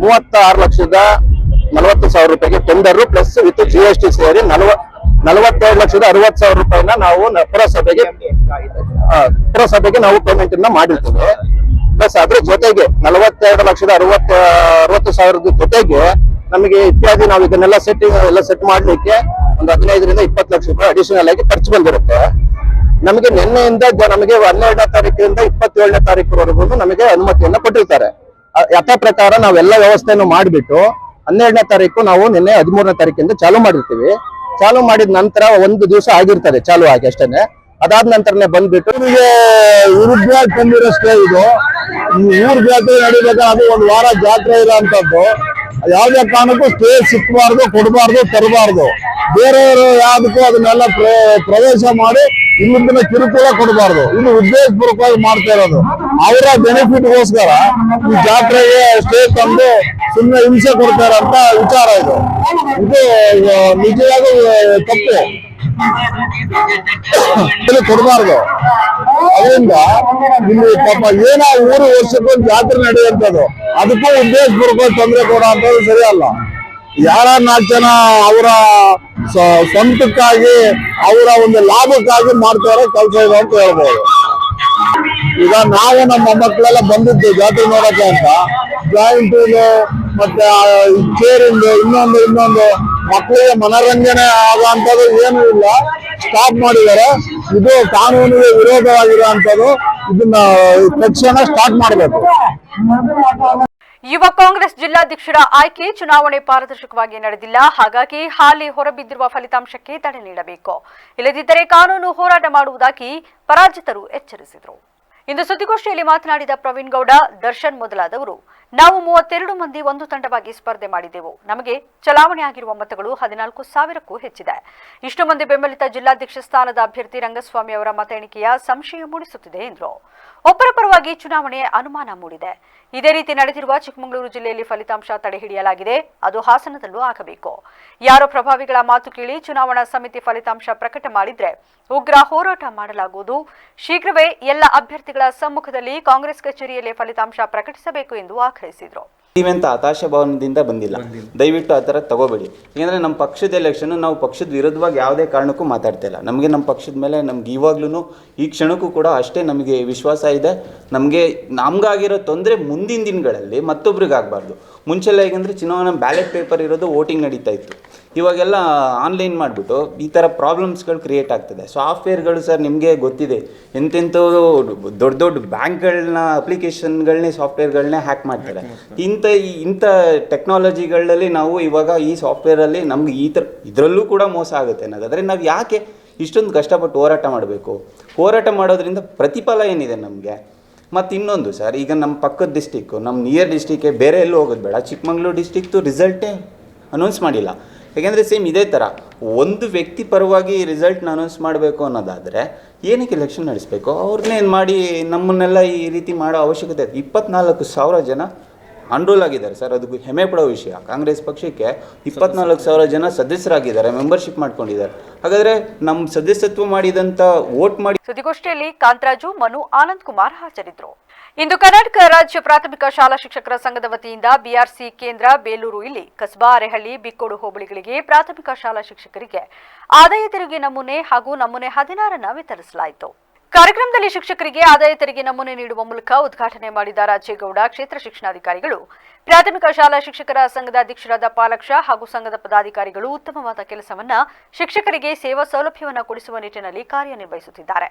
36,40,000 ರೂಪಾಯಿಗೆ ಟೆಂಡರ್ ಪ್ಲಸ್ ವಿತ್ GST ಸೇರಿ 47,60,000 ರೂಪಾಯಿನ ನಾವು ಪುರಸಭೆಗೆ ನಾವು ಪೇಮೆಂಟ್ ಅನ್ನ ಮಾಡಿರ್ತೀವಿ. ಪ್ಲಸ್ ಅದ್ರ ಜೊತೆಗೆ 42,60,000 ಜೊತೆಗೆ ನಮಗೆ ಇತ್ಯಾದಿ ನಾವು ಇದನ್ನೆಲ್ಲ ಸೆಟ್ ಮಾಡ್ಲಿಕ್ಕೆ ಒಂದು 15ರಿಂದ 20 ಲಕ್ಷ ರೂಪಾಯಿ ಅಡಿಷನಲ್ ಆಗಿ ಖರ್ಚು ಬಂದಿರುತ್ತೆ. ನಮಗೆ ನಿನ್ನೆಯಿಂದ ನಮಗೆ 12ನೇ ತಾರೀಕಿನಿಂದ 27ನೇ ತಾರೀಕುವರೆಗೂ ನಮಗೆ ಅನುಮತಿಯನ್ನ ಕೊಟ್ಟಿರ್ತಾರೆ. ಯಥಾ ಪ್ರಕಾರ ನಾವೆಲ್ಲ ವ್ಯವಸ್ಥೆಯನ್ನು ಮಾಡಿಬಿಟ್ಟು 12ನೇ ತಾರೀಕು ನಾವು ನಿನ್ನೆ 13ನೇ ತಾರೀಕಿಂದ ಚಾಲು ಮಾಡಿರ್ತೀವಿ. ಚಾಲು ಮಾಡಿದ ನಂತರ ಒಂದು ದಿವಸ ಆಗಿರ್ತದೆ ಚಾಲು ಆಗಿ ಅಷ್ಟೇನೆ. ಅದಾದ ನಂತರನೇ ಬಂದ್ಬಿಟ್ಟು ನಿಮಗೆ ವಿರುದ್ಧ ತಂದಿರೋಷ್ಟೇ ಇದು ಊರ್ ಜಾತ್ರೆ ನಡಿಬೇಕಾದ್ರೆ ಅದು 1 ವಾರ ಜಾತ್ರೆ ಇರೋಂಥದ್ದು. ಯಾವುದೇ ಕಾರಣಕ್ಕೂ ಸ್ಟೇ ಸಿಕ್ಕಬಾರ್ದು, ಕೊಡಬಾರ್ದು, ತರಬಾರ್ದು. ಬೇರೆಯವರು ಯಾವ್ದಕ್ಕೂ ಅದನ್ನೆಲ್ಲ ಪ್ರವೇಶ ಮಾಡಿ ಇಲ್ಲಿಂದ ಕಿರುಕುಳ ಕೊಡಬಾರ್ದು. ಇದು ಉದ್ದೇಶಪೂರ್ವಕವಾಗಿ ಮಾಡ್ತಾ ಇರೋದು. ಅವರ ಬೆನಿಫಿಟ್ಗೋಸ್ಕರ ಈ ಜಾತ್ರೆಗೆ ಸ್ಟೇ ತಂದು ಸುಮ್ಮನೆ ಹಿಂಸೆ ಕೊಡ್ತಾರಂತ ವಿಚಾರ ಇದು. ಇದು ನಿಜವಾಗೂ ತಪ್ಪು, ಕೊಡಬಾರ್ದು. ಅದರಿಂದ ಇಲ್ಲಿ ಪಾಪ ಏನೋ ಊರು ವರ್ಷಕ್ಕೊಂದು ಜಾತ್ರೆ ನಡೆಯುವಂಥದ್ದು, ಅದಕ್ಕೂ ಉದ್ದೇಶಪೂರ್ವಕವಾಗಿ ತೊಂದರೆ ಕೊಡುವಂಥದ್ದು ಸರಿಯಲ್ಲ. ಯಾರ 4 ಜನ ಅವರ ಸ್ವಂತಕ್ಕಾಗಿ ಅವರ ಒಂದು ಲಾಭಕ್ಕಾಗಿ ಮಾಡ್ತಾ ಇರೋ ಕೆಲಸ ಇದೆ ಅಂತ ಹೇಳ್ಬೋದು. ಈಗ ನಾವು ನಮ್ಮ ಮಕ್ಕಳೆಲ್ಲ ಬಂದಿದ್ದು ಜಾತ್ರೆ ನೋಡಕ್ಕೆ ಅಂತ ಜಾಯಿಂಟ್ ಮತ್ತೆ ಚೇರಿಂದು ಇನ್ನೊಂದು ಮಕ್ಕಳಿಗೆ ಮನರಂಜನೆ ಆಗುವಂಥದ್ದು ಏನೂ ಇಲ್ಲ, ಸ್ಟಾಪ್ ಮಾಡಿದ್ದಾರೆ. ಇದು ಕಾನೂನಿಗೆ ವಿರೋಧವಾಗಿರುವಂಥದ್ದು. ಇದನ್ನ ತಕ್ಷಣ ಸ್ಟಾರ್ಟ್ ಮಾಡಬೇಕು. ಯುವ ಕಾಂಗ್ರೆಸ್ ಜಿಲ್ಲಾಧ್ಯಕ್ಷರ ಆಯ್ಕೆ ಚುನಾವಣೆ ಪಾರದರ್ಶಕವಾಗಿ ನಡೆದಿಲ್ಲ. ಹಾಗಾಗಿ ಹಾಲಿ ಹೊರಬಿದ್ದಿರುವ ಫಲಿತಾಂಶಕ್ಕೆ ತಡೆ ನೀಡಬೇಕು, ಇಲ್ಲದಿದ್ದರೆ ಕಾನೂನು ಹೋರಾಟ ಮಾಡುವುದಾಗಿ ಪರಾಜಿತರು ಎಚ್ಚರಿಸಿದರು. ಇಂದು ಸುದ್ದಿಗೋಷ್ಠಿಯಲ್ಲಿ ಮಾತನಾಡಿದ ಪ್ರವೀಣ್ ಗೌಡ, ದರ್ಶನ್ ಮೊದಲಾದವರು, ನಾವು 32 ಮಂದಿ ಒಂದು ತಂಡವಾಗಿ ಸ್ಪರ್ಧೆ ಮಾಡಿದೆವು. ನಮಗೆ ಚಲಾವಣೆ ಆಗಿರುವ ಮತಗಳು 14,000ಕ್ಕೂ ಹೆಚ್ಚಿದೆ. ಇಷ್ಟು ಮಂದಿ ಬೆಂಬಲಿತ ಜಿಲ್ಲಾಧ್ಯಕ್ಷ ಸ್ಥಾನದ ಅಭ್ಯರ್ಥಿ ರಂಗಸ್ವಾಮಿ ಅವರ ಮತ ಎಣಿಕೆಯ ಸಂಶಯ ಮೂಡಿಸುತ್ತಿದೆ ಎಂದರು. ಒಬ್ಬರ ಪರವಾಗಿ ಚುನಾವಣೆ ಅನುಮಾನ ಮೂಡಿದೆ. ಇದೇ ರೀತಿ ನಡೆದಿರುವ ಚಿಕ್ಕಮಗಳೂರು ಜಿಲ್ಲೆಯಲ್ಲಿ ಫಲಿತಾಂಶ ತಡೆಹಿಡಿಯಲಾಗಿದೆ. ಅದು ಹಾಸನದಲ್ಲೂ ಆಗಬೇಕು. ಯಾರೋ ಪ್ರಭಾವಿಗಳ ಮಾತು ಕೇಳಿ ಚುನಾವಣಾ ಸಮಿತಿ ಫಲಿತಾಂಶ ಪ್ರಕಟ ಮಾಡಿದ್ರೆ ಉಗ್ರ ಹೋರಾಟ ಮಾಡಲಾಗುವುದು. ಶೀಘ್ರವೇ ಎಲ್ಲ ಅಭ್ಯರ್ಥಿಗಳ ಸಮ್ಮುಖದಲ್ಲಿ ಕಾಂಗ್ರೆಸ್ ಕಚೇರಿಯಲ್ಲಿ ಫಲಿತಾಂಶ ಪ್ರಕಟಿಸಬೇಕು ಎಂದು ಆಗ್ರಹಿಸಿದರು. ನೀವೆಂತ ಹತಾಶ ಭಾವನದಿಂದ ಬಂದಿಲ್ಲ, ದಯವಿಟ್ಟು ಆ ಥರ ತಗೋಬೇಡಿ. ಯಾಕೆಂದರೆ ನಮ್ಮ ಪಕ್ಷದ ಎಲೆಕ್ಷನ್ ನಾವು ಪಕ್ಷದ ವಿರುದ್ಧವಾಗಿ ಯಾವುದೇ ಕಾರಣಕ್ಕೂ ಮಾತಾಡ್ತಾ ಇಲ್ಲ. ನಮಗೆ ನಮ್ಮ ಪಕ್ಷದ ಮೇಲೆ ನಮ್ಗೆ ಇವಾಗ್ಲೂ ಈ ಕ್ಷಣಕ್ಕೂ ಕೂಡ ಅಷ್ಟೇ ನಮಗೆ ವಿಶ್ವಾಸ ಇದೆ. ನಮಗಾಗಿರೋ ತೊಂದರೆ ಮುಂದಿನ ದಿನಗಳಲ್ಲಿ ಮತ್ತೊಬ್ರಿಗೆ ಆಗಬಾರ್ದು. ಮುಂಚೆಲ್ಲ ಹೇಗೆಂದರೆ ಚುನಾವಣಾ ಬ್ಯಾಲೆಟ್ ಪೇಪರ್ ಇರೋದು, ವೋಟಿಂಗ್ ನಡೀತಾ ಇತ್ತು. ಇವಾಗೆಲ್ಲ ಆನ್ಲೈನ್ ಮಾಡಿಬಿಟ್ಟು ಈ ಥರ ಪ್ರಾಬ್ಲಮ್ಸ್ಗಳು ಕ್ರಿಯೇಟ್ ಆಗ್ತದೆ. ಸಾಫ್ಟ್ವೇರ್ಗಳು ಸರ್ ನಿಮಗೆ ಗೊತ್ತಿದೆ, ಎಂತೆಂಥವು ದೊಡ್ಡ ದೊಡ್ಡ ಬ್ಯಾಂಕ್ಗಳನ್ನ ಅಪ್ಲಿಕೇಶನ್ಗಳನ್ನೇ ಸಾಫ್ಟ್ವೇರ್ಗಳನ್ನೇ ಹ್ಯಾಕ್ ಮಾಡ್ತಾರೆ. ಇಂಥ ಟೆಕ್ನಾಲಜಿಗಳಲ್ಲಿ ನಾವು ಇವಾಗ ಈ ಸಾಫ್ಟ್ವೇರಲ್ಲಿ ನಮ್ಗೆ ಇದರಲ್ಲೂ ಕೂಡ ಮೋಸ ಆಗುತ್ತೆ ಅನ್ನೋದಾದರೆ ನಾವು ಯಾಕೆ ಇಷ್ಟೊಂದು ಕಷ್ಟಪಟ್ಟು ಹೋರಾಟ ಮಾಡಬೇಕು? ಹೋರಾಟ ಮಾಡೋದ್ರಿಂದ ಪ್ರತಿಫಲ ಏನಿದೆ ನಮಗೆ? ಮತ್ತು ಇನ್ನೊಂದು ಸರ್, ಈಗ ನಮ್ಮ ಪಕ್ಕದ ಡಿಸ್ಟಿಕ್ಕು, ನಮ್ಮ ನಿಯರ್ ಡಿಸ್ಟಿಕ್ಗೆ ಬೇರೆ ಎಲ್ಲೂ ಹೋಗೋದು ಬೇಡ, ಚಿಕ್ಕಮಗಳೂರು ಡಿಸ್ಟಿಕ್ದು ರಿಸಲ್ಟೇ ಅನೌನ್ಸ್ ಮಾಡಿಲ್ಲ. ಯಾಕೆಂದರೆ ಸೇಮ್ ಇದೇ ಥರ ಒಂದು ವ್ಯಕ್ತಿ ಪರವಾಗಿ ರಿಸಲ್ಟ್ನ ಅನೌನ್ಸ್ ಮಾಡಬೇಕು ಅನ್ನೋದಾದರೆ ಏನಕ್ಕೆ ಎಲೆಕ್ಷನ್ ನಡೆಸಬೇಕು? ಅವ್ರನ್ನೇನು ಮಾಡಿ ನಮ್ಮನ್ನೆಲ್ಲ ಈ ರೀತಿ ಮಾಡೋ ಅವಶ್ಯಕತೆ? 24,000 ಜನ ಅನ್ರೋಲ್ ಆಗಿದ್ದಾರೆ ಸರ್, ಅದು ಹೆಮ್ಮೆ ಪಡೋ ವಿಷಯ. ಕಾಂಗ್ರೆಸ್ ಪಕ್ಷಕ್ಕೆ 24,000 ಜನ ಸದಸ್ಯರಾಗಿದ್ದಾರೆ, ಮೆಂಬರ್ಶಿಪ್ ಮಾಡ್ಕೊಂಡಿದ್ದಾರೆ. ಹಾಗಾದರೆ ನಮ್ಮ ಸದಸ್ಯತ್ವ ಮಾಡಿದಂಥ ವೋಟ್ ಮಾಡಿ. ಸುದ್ದಿಗೋಷ್ಠಿಯಲ್ಲಿ ಕಾಂತರಾಜು, ಮನು, ಆನಂದ್ ಕುಮಾರ್ ಹಾಜರಿದ್ದರು. ಇಂದು ಕರ್ನಾಟಕ ರಾಜ್ಯ ಪ್ರಾಥಮಿಕ ಶಾಲಾ ಶಿಕ್ಷಕರ ಸಂಘದ ವತಿಯಿಂದ ಬಿಆರ್ಸಿ ಕೇಂದ್ರ ಬೇಲೂರು ಇಲ್ಲಿ ಕಸ್ಬಾ ಅರೆಹಳ್ಳಿ ಬಿಕ್ಕೋಡು ಹೋಬಳಿಗಳಿಗೆ ಪ್ರಾಥಮಿಕ ಶಾಲಾ ಶಿಕ್ಷಕರಿಗೆ ಆದಾಯ ತೆರಿಗೆ ನಮೂನೆ ಹಾಗೂ ನಮೂನೆ 16 ವಿತರಿಸಲಾಯಿತು. ಕಾರ್ಯಕ್ರಮದಲ್ಲಿ ಶಿಕ್ಷಕರಿಗೆ ಆದಾಯ ತೆರಿಗೆ ನಮೂನೆ ನೀಡುವ ಮೂಲಕ ಉದ್ಘಾಟನೆ ಮಾಡಿದ ರಾಜೇಗೌಡ ಕ್ಷೇತ್ರ ಶಿಕ್ಷಣಾಧಿಕಾರಿಗಳು ಪ್ರಾಥಮಿಕ ಶಾಲಾ ಶಿಕ್ಷಕರ ಸಂಘದ ಅಧ್ಯಕ್ಷರಾದ ಪಾಲಕ್ಷ ಹಾಗೂ ಸಂಘದ ಪದಾಧಿಕಾರಿಗಳು ಉತ್ತಮವಾದ ಕೆಲಸವನ್ನ ಶಿಕ್ಷಕರಿಗೆ ಸೇವಾ ಸೌಲಭ್ಯವನ್ನು ಕೊಡಿಸುವ ನಿಟ್ಟಿನಲ್ಲಿ ಕಾರ್ಯನಿರ್ವಹಿಸುತ್ತಿದ್ದಾರೆ.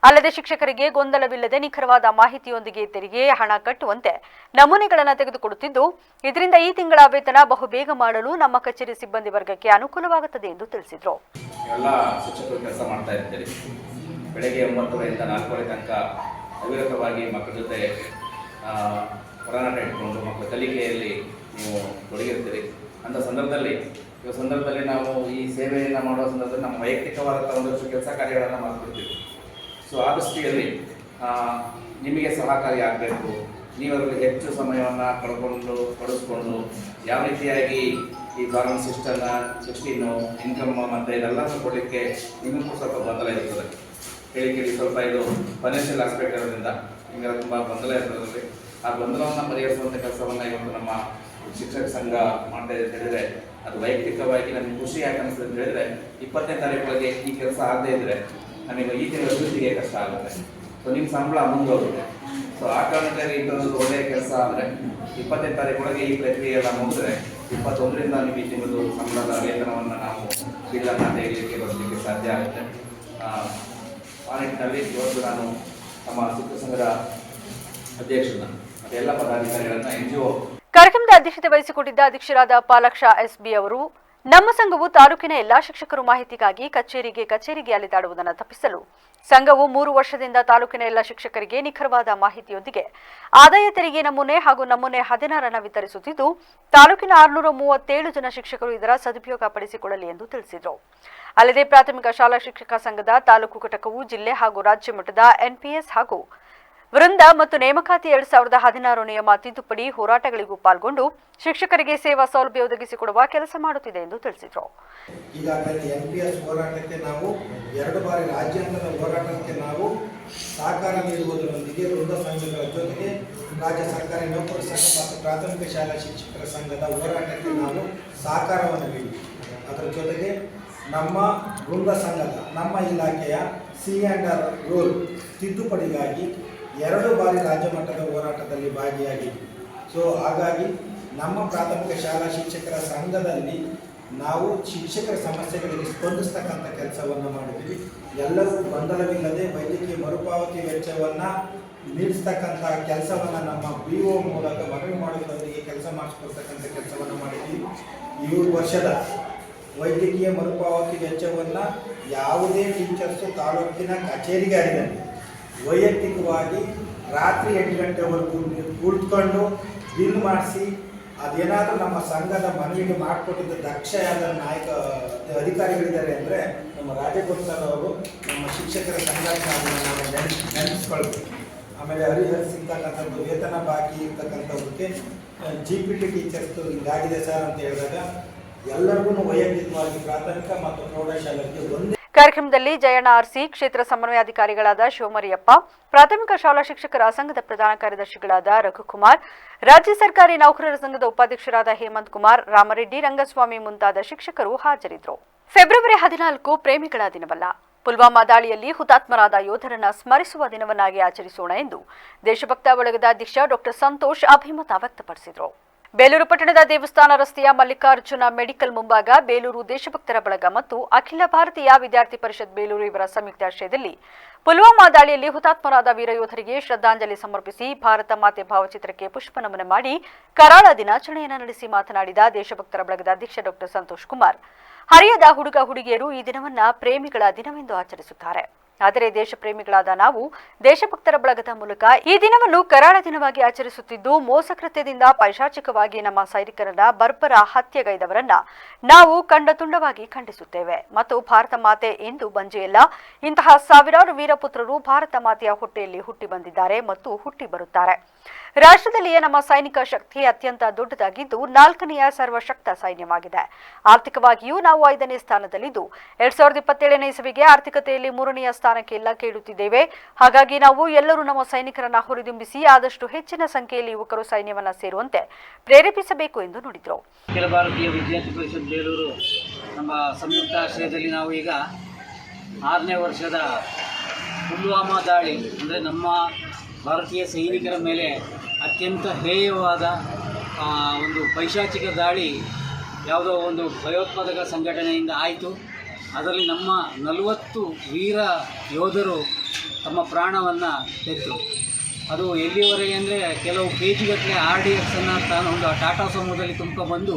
ಅಲ್ಲದೆ ಶಿಕ್ಷಕರಿಗೆ ಗೊಂದಲವಿಲ್ಲದೆ ನಿಖರವಾದ ಮಾಹಿತಿಯೊಂದಿಗೆ ತೆರಿಗೆ ಹಣ ಕಟ್ಟುವಂತೆ ನಮೂನೆಗಳನ್ನು ತೆಗೆದುಕೊಡುತ್ತಿದ್ದು ಇದರಿಂದ ಈ ತಿಂಗಳ ವೇತನ ಬಹುಬೇಗ ಮಾಡಲು ನಮ್ಮ ಕಚೇರಿ ಸಿಬ್ಬಂದಿ ವರ್ಗಕ್ಕೆ ಅನುಕೂಲವಾಗುತ್ತದೆ ಎಂದು ತಿಳಿಸಿದರು. ಬೆಳಗ್ಗೆ 9ರಿಂದ 4 ತನಕ ಅವಿರತವಾಗಿ ಮಕ್ಕಳ ಜೊತೆ ಹೊರನಾಟ ಇಟ್ಕೊಂಡು ಮಕ್ಕಳ ಕಲಿಕೆಯಲ್ಲಿ ನೀವು ತೊಡಗಿರ್ತೀರಿ. ಅಂಥ ಸಂದರ್ಭದಲ್ಲಿ ನಾವು ಈ ಸೇವೆಯನ್ನು ಮಾಡುವ ಸಂದರ್ಭದಲ್ಲಿ ನಮ್ಮ ವೈಯಕ್ತಿಕವಾದಂಥ ಒಂದಷ್ಟು ಕೆಲಸ ಕಾರ್ಯಗಳನ್ನು ಮಾಡ್ಕೊಡ್ತೀವಿ. ಸೊ ಆ ದೃಷ್ಟಿಯಲ್ಲಿ ನಿಮಗೆ ಸಹಕಾರಿ ಆಗಬೇಕು. ನೀವು ಅದರಲ್ಲಿ ಹೆಚ್ಚು ಸಮಯವನ್ನು ಕಳಿಸ್ಕೊಂಡು ಯಾವ ರೀತಿಯಾಗಿ ಈ ಗಾರ್ಮೆಂಟ್ 16 ಇನ್ಕಮ್ ಮತ್ತು ಇದೆಲ್ಲನೂ ಕೊಡಲಿಕ್ಕೆ ನಿಮಗೂ ಸ್ವಲ್ಪ ಗೊಂದಲ ಇರ್ತದೆ. ಕೇಳಿ ಸ್ವಲ್ಪ ಇದು ಫೈನಾನ್ಷಿಯಲ್ ಆಸ್ಪೆಕ್ಟ್ ಇರೋದ್ರಿಂದ ನಿಮಗೆ ತುಂಬ ಗೊಂದಲ ಇರೋದ್ರಲ್ಲಿ ಆ ಗೊಂದಲವನ್ನು ಪರಿಹರಿಸುವಂಥ ಕೆಲಸವನ್ನು ಇವತ್ತು ನಮ್ಮ ಶಿಕ್ಷಕ ಸಂಘ ಮಾಡ್ತಾ ಇದೆ ಅಂತ ಹೇಳಿದರೆ ಅದು ವೈಯಕ್ತಿಕವಾಗಿ ನಮಗೆ ಖುಷಿ ಯಾಕೆ ಅನಿಸ್ತದೆ ಅಂತ ಹೇಳಿದರೆ 20ನೇ ತಾರೀಕೊಳಗೆ ಈ ಕೆಲಸ ಆಗದೇ ಇದ್ದರೆ ನಮಗೆ ಈ ತಿಂಗಳ ಅಭಿವೃದ್ಧಿಗೆ ಕಷ್ಟ ಆಗುತ್ತೆ. ಸೊ ನಿಮ್ಮ ಸಂಬಳ ಮುಂದೋಗುತ್ತೆ. ಸೊ ಆ ಕಾರಣಕ್ಕಾಗಿ ಇದೊಂದು ಒಳ್ಳೆಯ ಕೆಲಸ ಅಂದರೆ 20ನೇ ತಾರೀಕೊಳಗೆ ಈ ಪ್ರಕ್ರಿಯೆ ಎಲ್ಲ ಮುಗಿದ್ರೆ 21ರಿಂದ ನೀವು ಈ ತಿಂಗಳು ಸಂಬಳದ ವೇತನವನ್ನು ನಾವು ಬಿಲ್ಲನ್ನು ತೆಗೆಯಲಿಕ್ಕೆ ಬರಲಿಕ್ಕೆ ಸಾಧ್ಯ ಆಗುತ್ತೆ. ಆ ನಿಟ್ಟಿನಲ್ಲಿ ಇವತ್ತು ನಾನು ನಮ್ಮ ಶಿಕ್ಷಕ ಸಂಘದ ಅಧ್ಯಕ್ಷರನ್ನ ಮತ್ತು ಎಲ್ಲ ಪದಾಧಿಕಾರಿಗಳನ್ನ NGO ಕಾರ್ಯಕ್ರಮದ ಅಧ್ಯಕ್ಷತೆ ವಹಿಸಿಕೊಂಡಿದ್ದ ಅಧ್ಯಕ್ಷರಾದ ಪಾಲಕ್ಷ SB ಅವರು ನಮ್ಮ ಸಂಘವು ತಾಲೂಕಿನ ಎಲ್ಲಾ ಶಿಕ್ಷಕರು ಮಾಹಿತಿಗಾಗಿ ಕಚೇರಿಗೆ ಅಲೆದಾಡುವುದನ್ನು ತಪ್ಪಿಸಲು ಸಂಘವು 3 ವರ್ಷದಿಂದ ತಾಲೂಕಿನ ಎಲ್ಲ ಶಿಕ್ಷಕರಿಗೆ ನಿಖರವಾದ ಮಾಹಿತಿಯೊಂದಿಗೆ ಆದಾಯ ತೆರಿಗೆ ನಮೂನೆ ಹಾಗೂ ನಮೂನೆ 16 ವಿತರಿಸುತ್ತಿದ್ದು ತಾಲೂಕಿನ 637 ಜನ ಶಿಕ್ಷಕರು ಇದರ ಸದುಪಯೋಗ ಪಡಿಸಿಕೊಳ್ಳಲಿ ಎಂದು ತಿಳಿಸಿದರು. ಅಲ್ಲದೆ ಪ್ರಾಥಮಿಕ ಶಾಲಾ ಶಿಕ್ಷಕ ಸಂಘದ ತಾಲೂಕು ಘಟಕವು ಜಿಲ್ಲೆ ಹಾಗೂ ರಾಜ್ಯ ಮಟ್ಟದ NPS ಹಾಗೂ ವೃಂದ ಮತ್ತು ನೇಮಕಾತಿ 2016 ನಿಯಮ ತಿದ್ದುಪಡಿ ಹೋರಾಟಗಳಿಗೂ ಪಾಲ್ಗೊಂಡು ಶಿಕ್ಷಕರಿಗೆ ಸೇವಾ ಸೌಲಭ್ಯ ಒದಗಿಸಿಕೊಡುವ ಕೆಲಸ ಮಾಡುತ್ತಿದೆ ಎಂದು ತಿಳಿಸಿದರು. ಈಗಾಗಲೇ NPS ಹೋರಾಟಕ್ಕೆ ನಾವು 2 ಬಾರಿ ರಾಜ್ಯಾಂಗದ ಹೋರಾಟಕ್ಕೆ ನಾವು ಸಹಕಾರ ನೀಡುವುದರೊಂದಿಗೆ ವೃಂದ ಸಂಘಗಳ ಜೊತೆಗೆ ರಾಜ್ಯ ಸರ್ಕಾರಿ ನೌಕರರ ಸಂಘ ಮತ್ತು ಪ್ರಾಥಮಿಕ ಶಾಲಾ ಶಿಕ್ಷಕರ ಸಂಘದ ಹೋರಾಟಕ್ಕೆ ನಾವು ಸಹಕಾರವನ್ನು ನೀಡಿದ್ದೀವಿ. ಅದರ ಜೊತೆಗೆ ನಮ್ಮ ವೃಂದ ಸಂಘದ ನಮ್ಮ ಇಲಾಖೆಯ C&R ರೂಲ್ ತಿದ್ದುಪಡಿಗಾಗಿ 2 ಬಾರಿ ರಾಜ್ಯ ಮಟ್ಟದ ಹೋರಾಟದಲ್ಲಿ ಭಾಗಿಯಾಗಿದ್ವಿ. ಸೊ ಹಾಗಾಗಿ ನಮ್ಮ ಪ್ರಾಥಮಿಕ ಶಾಲಾ ಶಿಕ್ಷಕರ ಸಂಘದಲ್ಲಿ ನಾವು ಶಿಕ್ಷಕರ ಸಮಸ್ಯೆಗಳಿಗೆ ಸ್ಪಂದಿಸ್ತಕ್ಕಂಥ ಕೆಲಸವನ್ನು ಮಾಡಿದ್ವಿ. ಎಲ್ಲರೂ ಗೊಂದಲವಿಲ್ಲದೆ ವೈದ್ಯಕೀಯ ಮರುಪಾವತಿ ವೆಚ್ಚವನ್ನು ನೀಡಿಸ್ತಕ್ಕಂಥ ಕೆಲಸವನ್ನು ನಮ್ಮ BO ಮೂಲಕ ಮನವಿ ಮಾಡೋದರೊಂದಿಗೆ ಕೆಲಸ ಮಾಡಿಸ್ಕೊಳ್ತಕ್ಕಂಥ ಕೆಲಸವನ್ನು ಮಾಡಿದ್ವಿ. ಈ ವರ್ಷದ ವೈದ್ಯಕೀಯ ಮರುಪಾವತಿ ವೆಚ್ಚವನ್ನು ಯಾವುದೇ ಟೀಚರ್ಸು ತಾಲೂಕಿನ ಕಚೇರಿಗೆ ಅರಿದಲ್ಲಿ ವೈಯಕ್ತಿಕವಾಗಿ ರಾತ್ರಿ 8 ಗಂಟೆವರೆಗೂ ಕುಳಿತುಕೊಂಡು ಬಿಲ್ ಮಾಡಿಸಿ ಅದೇನಾದರೂ ನಮ್ಮ ಸಂಘದ ಮನವಿಗೆ ಮಾಡಿಕೊಟ್ಟಿದ್ದ ದಕ್ಷಯಾದ ಅಧಿಕಾರಿಗಳಿದ್ದಾರೆ ಅಂದರೆ ನಮ್ಮ ರಾಜಗೋಪಾಲ್ ಅವರು ನಮ್ಮ ಶಿಕ್ಷಕರ ಸಂಘಟನೆ ನಾವು ನೆನಪಿಸ್ಕೊಳ್ಬೇಕು. ಆಮೇಲೆ ಹರಿಹರಿಸಿರ್ತಕ್ಕಂಥದ್ದು ವೇತನ ಬಾಕಿ ಇರ್ತಕ್ಕಂಥವ್ರಿಗೆ GPT ಟೀಚರ್ಸ್ ಹಿಂಗಾಗಿದೆ ಸರ್ ಅಂತ ಹೇಳಿದಾಗ ಎಲ್ಲರಿಗೂ ವೈಯಕ್ತಿಕವಾಗಿ ಪ್ರಾಥಮಿಕ ಮತ್ತು ಪ್ರೌಢಶಾಲೆಗೆ ಒಂದೇ. ಕಾರ್ಯಕ್ರಮದಲ್ಲಿ ಜಯಣ್ಣ RC ಕ್ಷೇತ್ರ ಸಮನ್ವಯಾಧಿಕಾರಿಗಳಾದ ಶಿವಮರಿಯಪ್ಪ, ಪ್ರಾಥಮಿಕ ಶಾಲಾ ಶಿಕ್ಷಕರ ಸಂಘದ ಪ್ರಧಾನ ಕಾರ್ಯದರ್ಶಿಗಳಾದ ರಘುಕುಮಾರ್, ರಾಜ್ಯ ಸರ್ಕಾರಿ ನೌಕರರ ಸಂಘದ ಉಪಾಧ್ಯಕ್ಷರಾದ ಹೇಮಂತ್ ಕುಮಾರ್, ರಾಮರೆಡ್ಡಿ, ರಂಗಸ್ವಾಮಿ ಮುಂತಾದ ಶಿಕ್ಷಕರು ಹಾಜರಿದ್ದರು. ಫೆಬ್ರವರಿ 14 ಪ್ರೇಮಿಗಳ ದಿನವಲ್ಲ, ಪುಲ್ವಾಮಾ ದಾಳಿಯಲ್ಲಿ ಹುತಾತ್ಮರಾದ ಯೋಧರನ್ನ ಸ್ಮರಿಸುವ ದಿನವನ್ನಾಗಿ ಆಚರಿಸೋಣ ಎಂದು ದೇಶಭಕ್ತ ಬಳಗದ ಅಧ್ಯಕ್ಷ ಡಾ ಸಂತೋಷ್ ಅಭಿಮತ ವ್ಯಕ್ತಪಡಿಸಿದರು. ಬೇಲೂರು ಪಟ್ಟಣದ ದೇವಸ್ಥಾನ ರಸ್ತೆಯ ಮಲ್ಲಿಕಾರ್ಜುನ ಮೆಡಿಕಲ್ ಮುಂಭಾಗ ಬೇಲೂರು ದೇಶಭಕ್ತರ ಬಳಗ ಮತ್ತು ಅಖಿಲ ಭಾರತೀಯ ವಿದ್ಯಾರ್ಥಿ ಪರಿಷತ್ ಬೇಲೂರು ಇವರ ಸಂಯುಕ್ತಾಶ್ರಯದಲ್ಲಿ ಪುಲ್ವಾಮಾ ದಾಳಿಯಲ್ಲಿ ಹುತಾತ್ಮರಾದ ವೀರಯೋಧರಿಗೆ ಶ್ರದ್ಧಾಂಜಲಿ ಸಮರ್ಪಿಸಿ ಭಾರತ ಮಾತೆ ಭಾವಚಿತ್ರಕ್ಕೆ ಪುಷ್ಪ ನಮನ ಮಾಡಿ ಕರಾಳ ದಿನಾಚರಣೆಯನ್ನು ನಡೆಸಿ ಮಾತನಾಡಿದ ದೇಶಭಕ್ತರ ಬಳಗದ ಅಧ್ಯಕ್ಷ ಡಾ ಸಂತೋಷ್ ಕುಮಾರ್, ಹರಿಯದ ಹುಡುಗ ಹುಡುಗಿಯರು ಈ ದಿನವನ್ನ ಪ್ರೇಮಿಗಳ ದಿನವೆಂದು ಆಚರಿಸುತ್ತಾರೆ. ಆದರೆ ದೇಶ ಪ್ರೇಮಿಗಳಾದ ನಾವು ದೇಶಭಕ್ತರ ಬಳಗದ ಮೂಲಕ ಈ ದಿನವನ್ನು ಕರಾಳ ದಿನವಾಗಿ ಆಚರಿಸುತ್ತಿದ್ದು ಮೋಸಕೃತ್ಯದಿಂದ ಪೈಶಾಚಿಕವಾಗಿ ನಮ್ಮ ಸೈನಿಕರನ್ನ ಬರ್ಬರ ಹತ್ಯೆಗೈದವರನ್ನ ನಾವು ತುಂಡವಾಗಿ ಖಂಡಿಸುತ್ತೇವೆ ಮತ್ತು ಭಾರತ ಮಾತೆ ಎಂದು ಬಂಜೆಯಲ್ಲ, ಇಂತಹ ಸಾವಿರಾರು ವೀರಪುತ್ರರು ಭಾರತ ಮಾತೆಯ ಹೊಟ್ಟೆಯಲ್ಲಿ ಹುಟ್ಟಿ ಬಂದಿದ್ದಾರೆ ಮತ್ತು ಹುಟ್ಟಿ ಬರುತ್ತಾರೆ. ರಾಷ್ಟ್ರದಲ್ಲಿಯೇ ನಮ್ಮ ಸೈನಿಕ ಶಕ್ತಿ ಅತ್ಯಂತ ದೊಡ್ಡದಾಗಿದ್ದು 4ನೆಯ ಸರ್ವಶಕ್ತ ಸೈನ್ಯವಾಗಿದೆ. ಆರ್ಥಿಕವಾಗಿಯೂ ನಾವು 5ನೇ ಸ್ಥಾನದಲ್ಲಿದ್ದು 2027ನೇ ಇಸವಿಗೆ ಆರ್ಥಿಕತೆಯಲ್ಲಿ 3ನೆಯ ಸ್ಥಾನಕ್ಕೆ ಎಲ್ಲ ಕೇಳುತ್ತಿದ್ದೇವೆ. ಹಾಗಾಗಿ ನಾವು ಎಲ್ಲರೂ ನಮ್ಮ ಸೈನಿಕರನ್ನ ಹುರಿದುಂಬಿಸಿ ಆದಷ್ಟು ಹೆಚ್ಚಿನ ಸಂಖ್ಯೆಯಲ್ಲಿ ಯುವಕರು ಸೈನ್ಯವನ್ನ ಸೇರುವಂತೆ ಪ್ರೇರೇಪಿಸಬೇಕು ಎಂದು ನುಡಿದರು. ಅಖಿಲ ಭಾರತೀಯ ವಿದ್ಯಾರ್ಥಿ ಪರಿಷತ್ ಬೇಲೂರು ನಮ್ಮ ಸಂಯುಕ್ತ ಆಶ್ರಯದಲ್ಲಿ ನಾವು ಈಗ 6ನೇ ವರ್ಷದ ಪುಲ್ವಾಮಾ ದಾಳಿ ಅಂದರೆ ನಮ್ಮ ಭಾರತೀಯ ಸೈನಿಕರ ಮೇಲೆ ಅತ್ಯಂತ ಹೇಯವಾದ ಒಂದು ಪೈಶಾಚಿಕ ದಾಳಿ ಯಾವುದೋ ಒಂದು ಭಯೋತ್ಪಾದಕ ಸಂಘಟನೆಯಿಂದ ಆಯಿತು. ಅದರಲ್ಲಿ ನಮ್ಮ 40 ವೀರ ಯೋಧರು ತಮ್ಮ ಪ್ರಾಣವನ್ನು ತೆತ್ತು. ಅದು ಎಲ್ಲಿವರೆಗೆ ಅಂದರೆ ಕೆಲವು ಕೆಜಿಗಟ್ಟಲೆ RDXನ್ನು ಒಂದು ಟಾಟಾ ಸಮೂಹದಲ್ಲಿ ತುಂಬಿಕೊಂಡು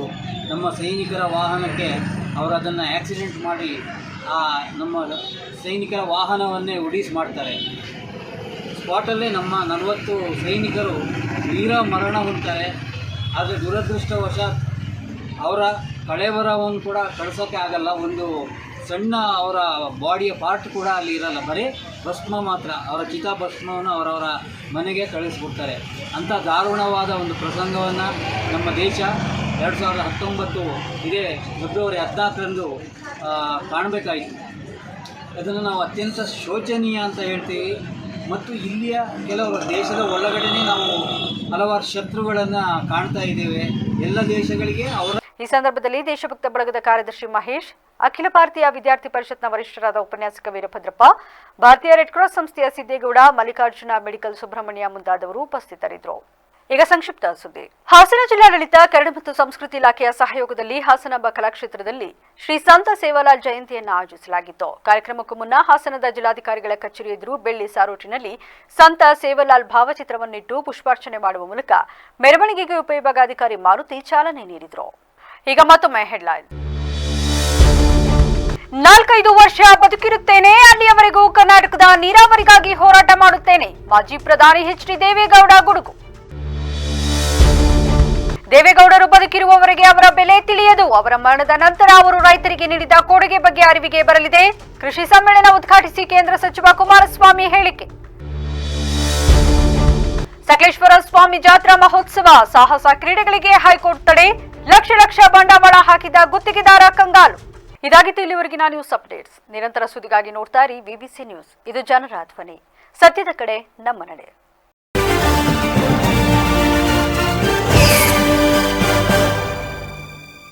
ನಮ್ಮ ಸೈನಿಕರ ವಾಹನಕ್ಕೆ ಅವರು ಅದನ್ನು ಆಕ್ಸಿಡೆಂಟ್ ಮಾಡಿ ನಮ್ಮ ಸೈನಿಕರ ವಾಹನವನ್ನೇ ಉಡೀಸ್ ಮಾಡ್ತಾರೆ. ಸ್ಪಾಟಲ್ಲೇ ನಮ್ಮ 40 ಸೈನಿಕರು ವೀರ ಮರಣ ಹೊಂದ್ತಾರೆ. ಆದರೆ ದುರದೃಷ್ಟವಶಾತ್ ಅವರ ಕಳೇಬರವನ್ನು ಕೂಡ ಕಳಿಸೋಕ್ಕೆ ಆಗಲ್ಲ. ಒಂದು ಸಣ್ಣ ಅವರ ಬಾಡಿಯ ಪಾರ್ಟ್ ಕೂಡ ಅಲ್ಲಿ ಇರಲ್ಲ, ಬರೀ ಭಸ್ಮ ಮಾತ್ರ. ಅವರ ಚಿತಾಭಸ್ಮವನ್ನು ಅವರವರ ಮನೆಗೆ ಕಳಿಸ್ಬಿಡ್ತಾರೆ. ಅಂಥ ದಾರುಣವಾದ ಒಂದು ಪ್ರಸಂಗವನ್ನು ನಮ್ಮ ದೇಶ 2019 ಇದೇ ಫೆಬ್ರವರಿ 14ರಂದು ಕಾಣಬೇಕಾಯಿತು. ಅದನ್ನು ನಾವು ಅತ್ಯಂತ ಶೋಚನೀಯ ಅಂತ ಹೇಳ್ತೀವಿ. ಮತ್ತು ಇಲ್ಲಿಯ ಕೆಲವು ದೇಶದ ಒಳಗಡೆನೇ ನಾವು ಹಲವಾರು ಶತ್ರುಗಳನ್ನು ಕಾಣ್ತಾ ಇದ್ದೇವೆ. ಎಲ್ಲ ದೇಶಗಳಿಗೆ ಅವರ ಈ ಸಂದರ್ಭದಲ್ಲಿ ದೇಶಭಕ್ತ ಬಳಗದ ಕಾರ್ಯದರ್ಶಿ ಮಹೇಶ್, ಅಖಿಲ ಭಾರತೀಯ ವಿದ್ಯಾರ್ಥಿ ಪರಿಷತ್ನ ವರಿಷ್ಠರಾದ ಉಪನ್ಯಾಸಕ ವೀರಭದ್ರಪ್ಪ, ಭಾರತೀಯ ರೆಡ್ ಕ್ರಾಸ್ ಸಂಸ್ಥೆಯ ಸಿದ್ದೇಗೌಡ, ಮಲ್ಲಿಕಾರ್ಜುನ ಮೆಡಿಕಲ್ ಸುಬ್ರಹ್ಮಣ್ಯ ಮುಂತಾದವರು ಉಪಸ್ಥಿತರಿದ್ದರು. ಈಗ ಸಂಕ್ಷಿಪ್ತ ಸುದ್ದಿ. ಹಾಸನ ಜಿಲ್ಲಾಡಳಿತ ಕನ್ನಡ ಮತ್ತು ಸಂಸ್ಕೃತಿ ಇಲಾಖೆಯ ಸಹಯೋಗದಲ್ಲಿ ಹಾಸನಾಂಬ ಕಲಾಕ್ಷೇತ್ರದಲ್ಲಿ ಶ್ರೀ ಸಂತ ಸೇವಾಲಾಲ್ ಜಯಂತಿಯನ್ನು ಆಯೋಜಿಸಲಾಗಿತ್ತು. ಕಾರ್ಯಕ್ರಮಕ್ಕೂ ಮುನ್ನ ಹಾಸನದ ಜಿಲ್ಲಾಧಿಕಾರಿಗಳ ಕಚೇರಿ ಎದುರು ಬೆಳ್ಳಿ ಸಾರೋಟಿನಲ್ಲಿ ಸಂತ ಸೇವಾಲಾಲ್ ಭಾವಚಿತ್ರವನ್ನಿಟ್ಟು ಪುಷ್ಪಾರ್ಚನೆ ಮಾಡುವ ಮೂಲಕ ಮೆರವಣಿಗೆಗೆ ಉಪವಿಭಾಗಾಧಿಕಾರಿ ಮಾರುತಿ ಚಾಲನೆ ನೀಡಿದರು. ಈಗ ಮತ್ತೊಮ್ಮೆ ಹೆಡ್ಲೈನ್. 4-5 ವರ್ಷ ಬದುಕಿರುತ್ತೇನೆ, ಅಲ್ಲಿಯವರೆಗೂ ಕರ್ನಾಟಕದ ನೀರಾವರಿಗಾಗಿ ಹೋರಾಟ ಮಾಡುತ್ತೇನೆ. ಮಾಜಿ ಪ್ರಧಾನಿ ಎಚ್ ಡಿ ದೇವೇಗೌಡ ಗುಡುಗು. ದೇವೇಗೌಡರು ಬದುಕಿರುವವರೆಗೆ ಅವರ ಬೆಲೆ ತಿಳಿಯದು. ಅವರ ಮರಣದ ನಂತರ ಅವರು ರೈತರಿಗೆ ನೀಡಿದ ಕೊಡುಗೆ ಬಗ್ಗೆ ಅರಿವಿಗೆ ಬರಲಿದೆ. ಕೃಷಿ ಸಮ್ಮೇಳನ ಉದ್ಘಾಟಿಸಿ ಕೇಂದ್ರ ಸಚಿವ ಕುಮಾರಸ್ವಾಮಿ ಹೇಳಿಕೆ. ಸಕಲೇಶ್ವರ ಸ್ವಾಮಿ ಜಾತ್ರಾ ಮಹೋತ್ಸವ, ಸಾಹಸ ಕ್ರೀಡೆಗಳಿಗೆ ಹೈಕೋರ್ಟ್ ತಡೆ. ಲಕ್ಷ ಬಂಡವಾಳ ಹಾಕಿದ ಗುತ್ತಿಗೆದಾರ ಕಂಗಾಲು. ಇದಾಗಿತ್ತು ಇಲ್ಲಿವರೆಗಿನ ನ್ಯೂಸ್ ಅಪ್ಡೇಟ್ಸ್. ನಿರಂತರ ಸುದ್ದಿಗಾಗಿ ನೋಡ್ತಾ ಇರಿ ವಿಬಿಸಿ ನ್ಯೂಸ್. ಇದು ಜನರ ಧ್ವನಿ. ಸತ್ಯದ ಕಡೆ ನಮ್ಮ ನಡೆ.